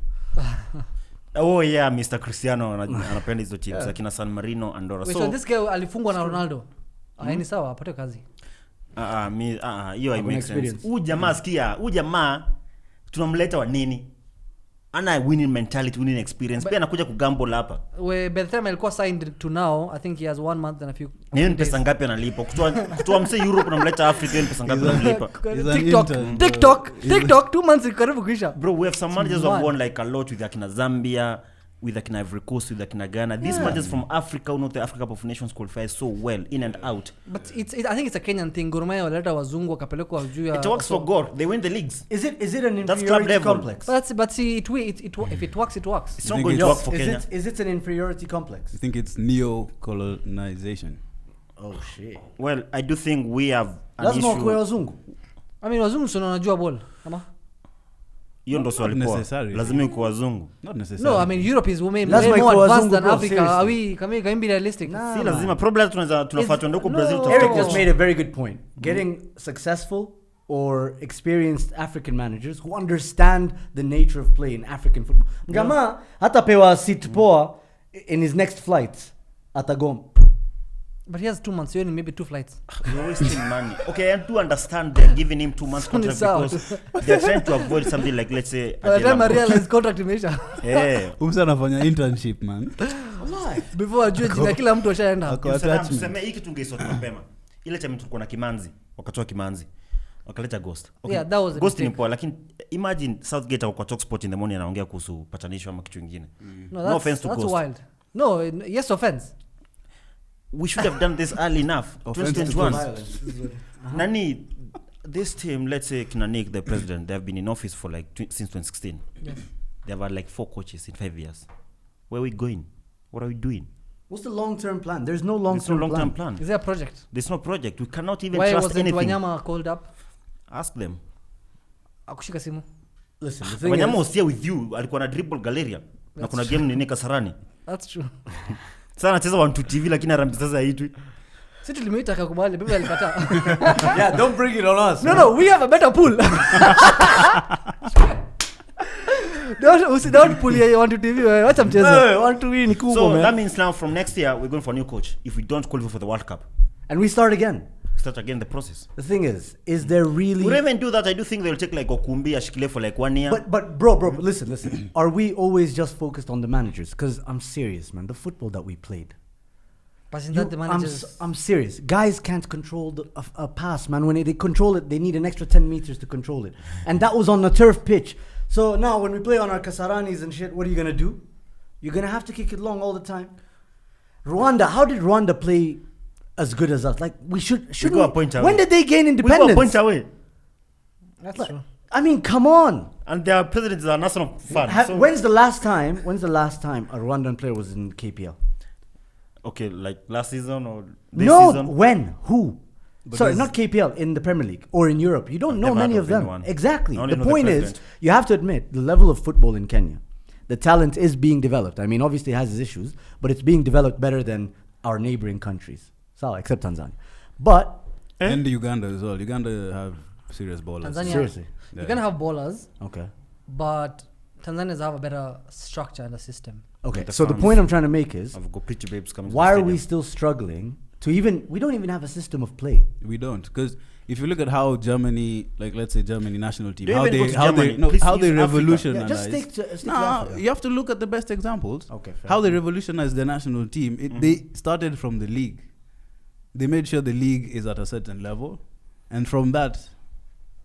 Oh yeah, Mr. Cristiano anapenda hizo teams akina San Marino, Andorra. Wait, so this guy alifungwa na Ronaldo. Ni sawa, apate kazi. Hiyo I make experience. sense. Huyu jamaa sikia, huyu jamaa tunamleta wa nini? Ana winning mentality, winning experience. Pia anakuja kugamble hapa. By the time alikuwa signed to now, I think he has 1 month and a few Ni days. pesa ngapi analipa? Kutoa mse Europe namleta Africa, ni pesa ngapi analipa? He's an TikTok, intern, TikTok 2 months karibu kuisha. Bro, we have some managers who have mad. won like a lot with akina Zambia, with akina Ivory Coast, with akina Ghana. These managers from Africa who know the Africa Cup of Nations qualify so well in and out. But I think it's a Kenyan thing. Gor Mahia waleta wazungu wakapelekwa juu ya. It works for Gor. They win the leagues. Is it an That's club inferiority level. complex? But see, if it works, it works. It's You not think going to it's- work for Is Kenya. it an inferiority complex? I think it's neo-colonization. Oh shit. Well, I do think we have an Lazima issue. wakuwe wazungu. I mean wazungu sio wanajua ball, ama? hiyo ndo swali poa. necessary. Lazima iko wazungu. Not necessarily. No, I mean Europe is way Lazima more ikuwe advanced wazungu, than bro, Africa. Are seriously. we can be realistic? Nah, Si man. lazima probably tunafaa tuende huko Brazil no. tutafute Eric just coach. made a very good point. Getting successful or experienced African managers who understand the nature of play in African football. Jamaa hata pewa seat poa in his next flight atagom. But he has 2 months. So only maybe 2 flights. You're wasting money. Okay, I do understand they're giving him 2 months contract Sound. because they're trying to avoid something like, let's say, By the time I Adela realize contract imeisha. coach. Yeah. Umsa anafanya internship man. Before ajue jina kila mtu ashaenda. Ako attachment. Tuseme hiki tungeisort mapema. Ile time tulikuwa na Kimanzi, wakatoa Kimanzi. Wakaleta Ghost. Okay. Yeah, that was a Ghost ni mistake. poa, lakini imagine Southgate kwa Talk Sport in the morning anaongea kuhusu patanisho ama kitu kingine. No, offense to that's Ghost. wild. No, yes offense. We should have done this early enough. Offense to 2021. Nani, this team, let's say Kinanik, the president, they have been in office for like since 2016. Yes. They have had like 4 coaches in 5 years. Where are we going? What are we doing? What's the long-term plan? There's no There's no long-term long-term plan. plan. Is there a project? There's no project. We cannot even Why trust wasn't anything. Wanyama called up? Ask them. Akushika simu. Listen, the thing Wanyama is, was here with you. Alikuwa na dribble Galleria. Na kuna game nini Kasarani. That's true. Sasa anacheza 1-2 TV lakini Harambee sasa haitwi. Si tulimuita akakubali, bibi alikataa. yeah, don't bring it on us. No, we have a better pool. Don't pull here, you want to TV. Wacha mchezo. Want to win, cool, So man. that means now from next year we're going for a new coach. If we don't qualify for the World Cup, And we start again. start again the process. The thing is there really... We even do that. I do think they'll take like Okumbi Ashikile for like 1 year. But bro, listen. Are we always just focused on the managers? Because I'm serious, man. The football that we played. But isn't that the managers? I'm serious. Guys can't control a pass, man. When they control it, they need an extra 10 meters to control it. And that was on the turf pitch. So now when we play on our Kasaranis and shit, what are you going to do? You're going to have to kick it long all the time. Rwanda, how did Rwanda play as good as us? Like, shouldn't go a point away. When did they gain we independence? go a point away. That's true. I mean, come on. And their president is a national fan. So When's the last time a Rwandan player was in KPL? okay, like last season or this No, season? when? Who? But Sorry, there's- not KPL, in the Premier League or in Europe. You don't know never many heard of of them. anyone. Exactly. I only The know the point is, president. you have to admit, the level of football in Kenya, the talent is being developed. I mean, obviously it has its issues, but it's being developed better than our neighboring countries. So, except Tanzania. But, And Uganda as well. Uganda have serious ballers. Tanzania. seriously. You can have ballers, Okay. but Tanzanians have a better structure and a system. Okay, The so the fans. point I'm trying to make is, I've got pretty babes coming. why to the are we stadium. still struggling to we don't even have a system of play. We don't, because if you look at how Germany, like let's say Germany national team, Don't how even go they to how they Germany. no, Please how they use Africa. revolutionized. Yeah, just stick to No, Africa. you have to look at the best examples. Okay, fair. How they revolutionized the national team. They started from the league. They made sure the league is at a certain level, and from that,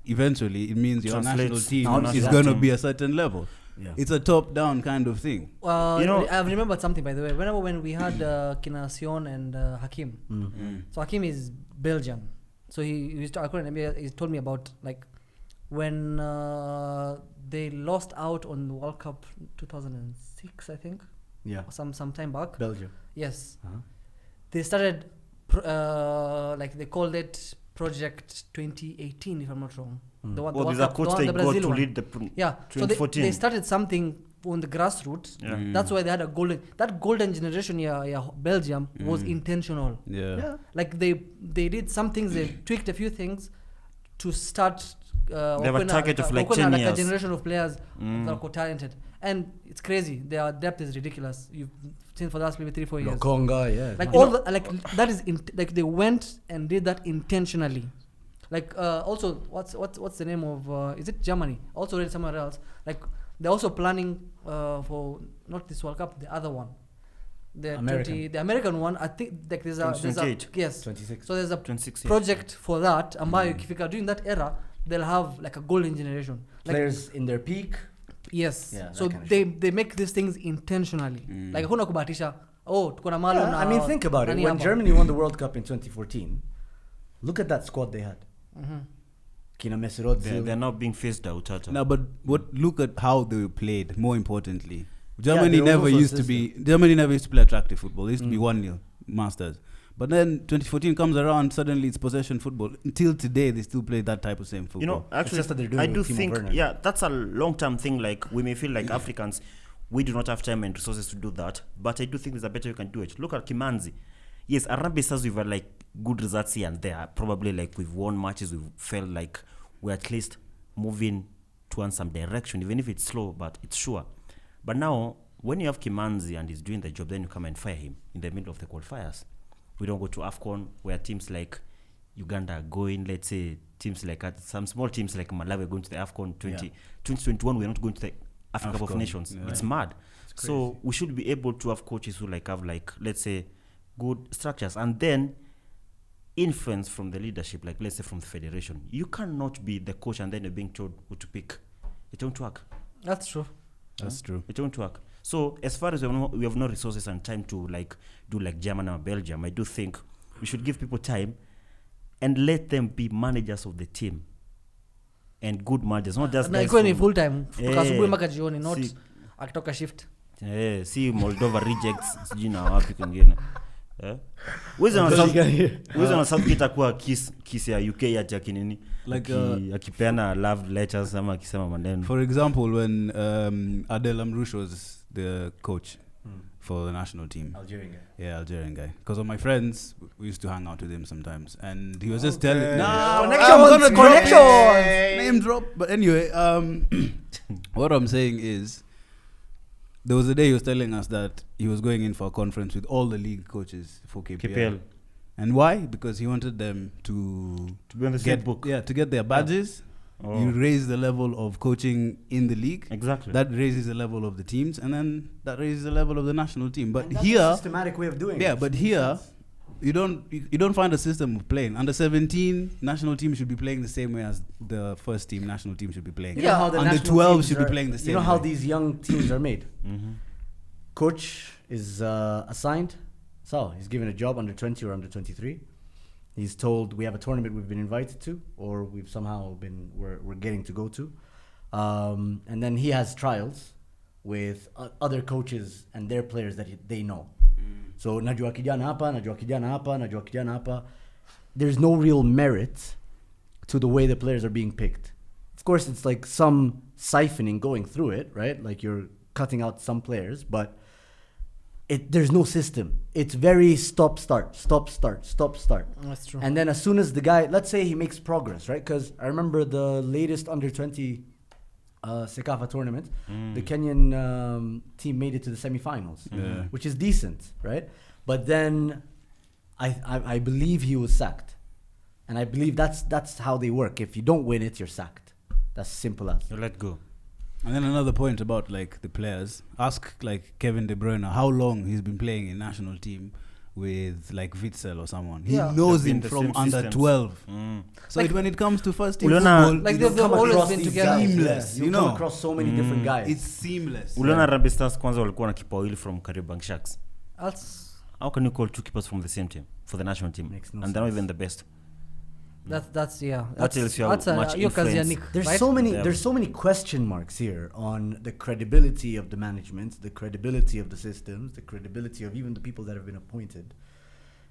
eventually, it means your national Translates team now is to going to team. be a certain level. Yeah. It's a top-down kind of thing. You know- I've remembered something, by the way. When we had Kina Sion and Hakim. So Hakim is Belgian. So he told me about like when they lost out on the World Cup 2006, I think, Yeah. some time back. Belgium. Yes, Uh-huh. they started like they called it Project 2018, if I'm not wrong. The one, the Oh, World there's a Cup, coach the one, they the got Brazil to one. lead the Yeah, so they 2014. started something on the grassroots. Yeah. That's why they had a golden generation. Belgium was intentional. Yeah. Like they did some things, they tweaked a few things to start. They have a open target of like open 10 a years. generation of players that are talented, and it's crazy. Their depth is ridiculous. You've seen for the last maybe 3-4 years. Lokonga, yeah. Like You all know- like that is like they went and did that intentionally. Like also what's the name of is it Germany? Also read somewhere else. Like they're also planning for not this World Cup, the other one. The American. the American one. I think like there's a 28. yes. 26. So there's a 26, yeah. project for that. Ambayo ikifika during that era, they'll have like a golden generation. Like Players in their peak. yes. Yeah, that So kind of they make these things intentionally. Like hakuna kubahatisha. Oh, tuko na malo Yeah, na I mean, think about it. nani When hapa. Germany won the World Cup in 2014, look at that squad they had. Kina Mesut They're now being phased out. Tata. Now, but look at how they played. More importantly, Germany there was never also a used to be. Germany never used to play attractive football. It used to be 1-0 masters. But then 2014 comes around, suddenly it's possession football. Until today, they still play that type of same football. You know, actually, just that they're doing I it do with Timo think, Werner. yeah, that's a long-term thing. Like, we may feel like Africans, we do not have time and resources to do that. But I do think there's a better way you can do it. Look at Kimanzi. Yes, Arambe Stars, we've had like good results here and there. Probably like we've won matches, we've felt like we're at least moving towards some direction, even if it's slow, but it's sure. But now, when you have Kimanzi and he's doing the job, then you come and fire him in the middle of the qualifiers. We don't go to AFCON where teams like Uganda are going, let's say teams like some small teams like Malawi are going to the AFCON 2021, we're not going to the Africa Cup of Nations. Yeah. It's mad. So we should be able to have coaches who like have like, let's say, good structures and then influence from the leadership, like let's say from the federation. You cannot be the coach and then you're being told who to pick. It won't work. That's true. That's true. It won't work. So as far as we have no resources and time to like do like Germany or Belgium, I do think we should give people time and let them be managers of the team and good managers, not just guys ni full time asubuhi mpaka jioni, not see, akitoka shift. See Moldova rejects sijui na wapi kwingine. Wewe na Southgate akuwa kiss ya UK ya kinini like akipeana love letters ama akisema maneno. For example, when Adel Amrouche was the coach for the national team, Algerian guy. Yeah, Algerian guy. Because of my friends, we used to hang out with him sometimes, and he was just telling, name drop. But anyway, what I'm saying is, there was a day he was telling us that he was going in for a conference with all the league coaches for KPL. And why? Because he wanted them to be on the same book. Yeah, to get their badges. Oh. You raise the level of coaching in the league. Exactly. That raises the level of the teams, and then that raises the level of the national team. But that's here, a systematic way of doing it. Yeah, but here, you don't find a system of playing. Under 17 national team should be playing the same way as the first team national team should be playing. You know how the under 12 should be playing the same. You know how way. these young teams are made. Coach is assigned. So he's given a job under 20 or under 23. He's told we have a tournament we've been invited to, or we've somehow we're getting to go to, and then he has trials with other coaches and their players that they know. So najua kijana hapa, najua kijana hapa, najua kijana hapa. There's no real merit to the way the players are being picked. Of course, it's like some siphoning going through it, right? Like you're cutting out some players, but there's no system. It's very stop, start. That's true. And then as soon as the guy, let's say he makes progress, right? Because I remember the latest under 20 Sekafa tournament, the Kenyan team made it to the semifinals, which is decent, right? But then I believe he was sacked, and I believe that's how they work. If you don't win it, you're sacked. That's simple as. You let go. And then another point about like the players. Ask like Kevin De Bruyne how long he's been playing in national team with like Witsel or someone. He knows him from under systems. 12. So like when it comes to first team football, like they've always been together. Seamless. You come across so many different guys. It's seamless. Uliona Harambee Stars kwanza walikuwa na kipa wawili from Kariobangi Sharks. How can you call two keepers from the same team for the national team? And they're not even the best. That's That tells you how much influence. There's so many question marks here on the credibility of the management, the credibility of the systems, the credibility of even the people that have been appointed,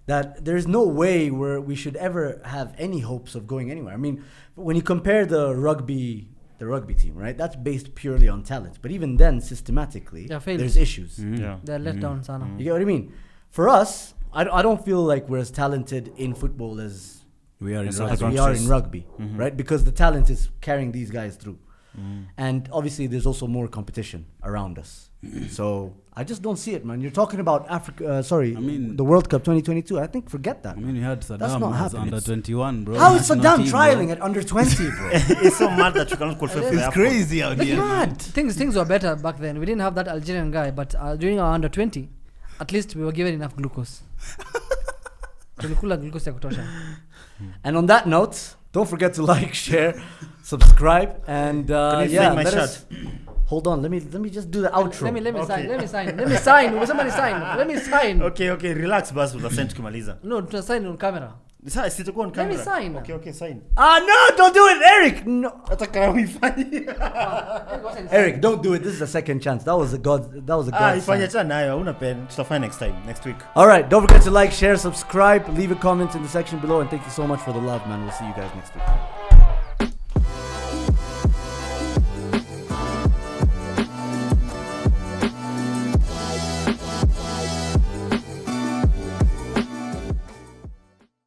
that there's no way where we should ever have any hopes of going anywhere. I mean, when you compare the rugby team, right? That's based purely on talent. But even then, systematically, there's issues. They're let down, Sana. You get what I mean? For us, I don't feel like we're as talented in football as we are in rugby, right? Because the talent is carrying these guys through. And obviously there's also more competition around us. So I just don't see it, man. You're talking about the World Cup 2022. I think forget that. I mean, you had Saddam as under 21, bro. How is Saddam trialing at under 20, bro? It's so mad that you cannot qualify for It's crazy out here. Mad. Things were better back then. We didn't have that Algerian guy, but during our under 20, at least we were given enough glucose. Tulikula glucose ya kutosha. And on that note, don't forget to like, share, subscribe, and hold on. Let me just do the outro. Let me sign. Will somebody sign? Let me sign. Okay. Relax, boss. Utasend tukimaliza. No, tuna sign on camera. Sasa sitakuwa on Let me camera. sign. Okay, sign. No, don't do it, Eric. No, Hata kama uifanye. Eric, don't do it. This is a second chance. That was a god. That was a god. Ifanye tena nayo, una pen. Tutafanya next week. All right, don't forget to like, share, subscribe, leave a comment in the section below, and thank you so much for the love, man. We'll see you guys next week.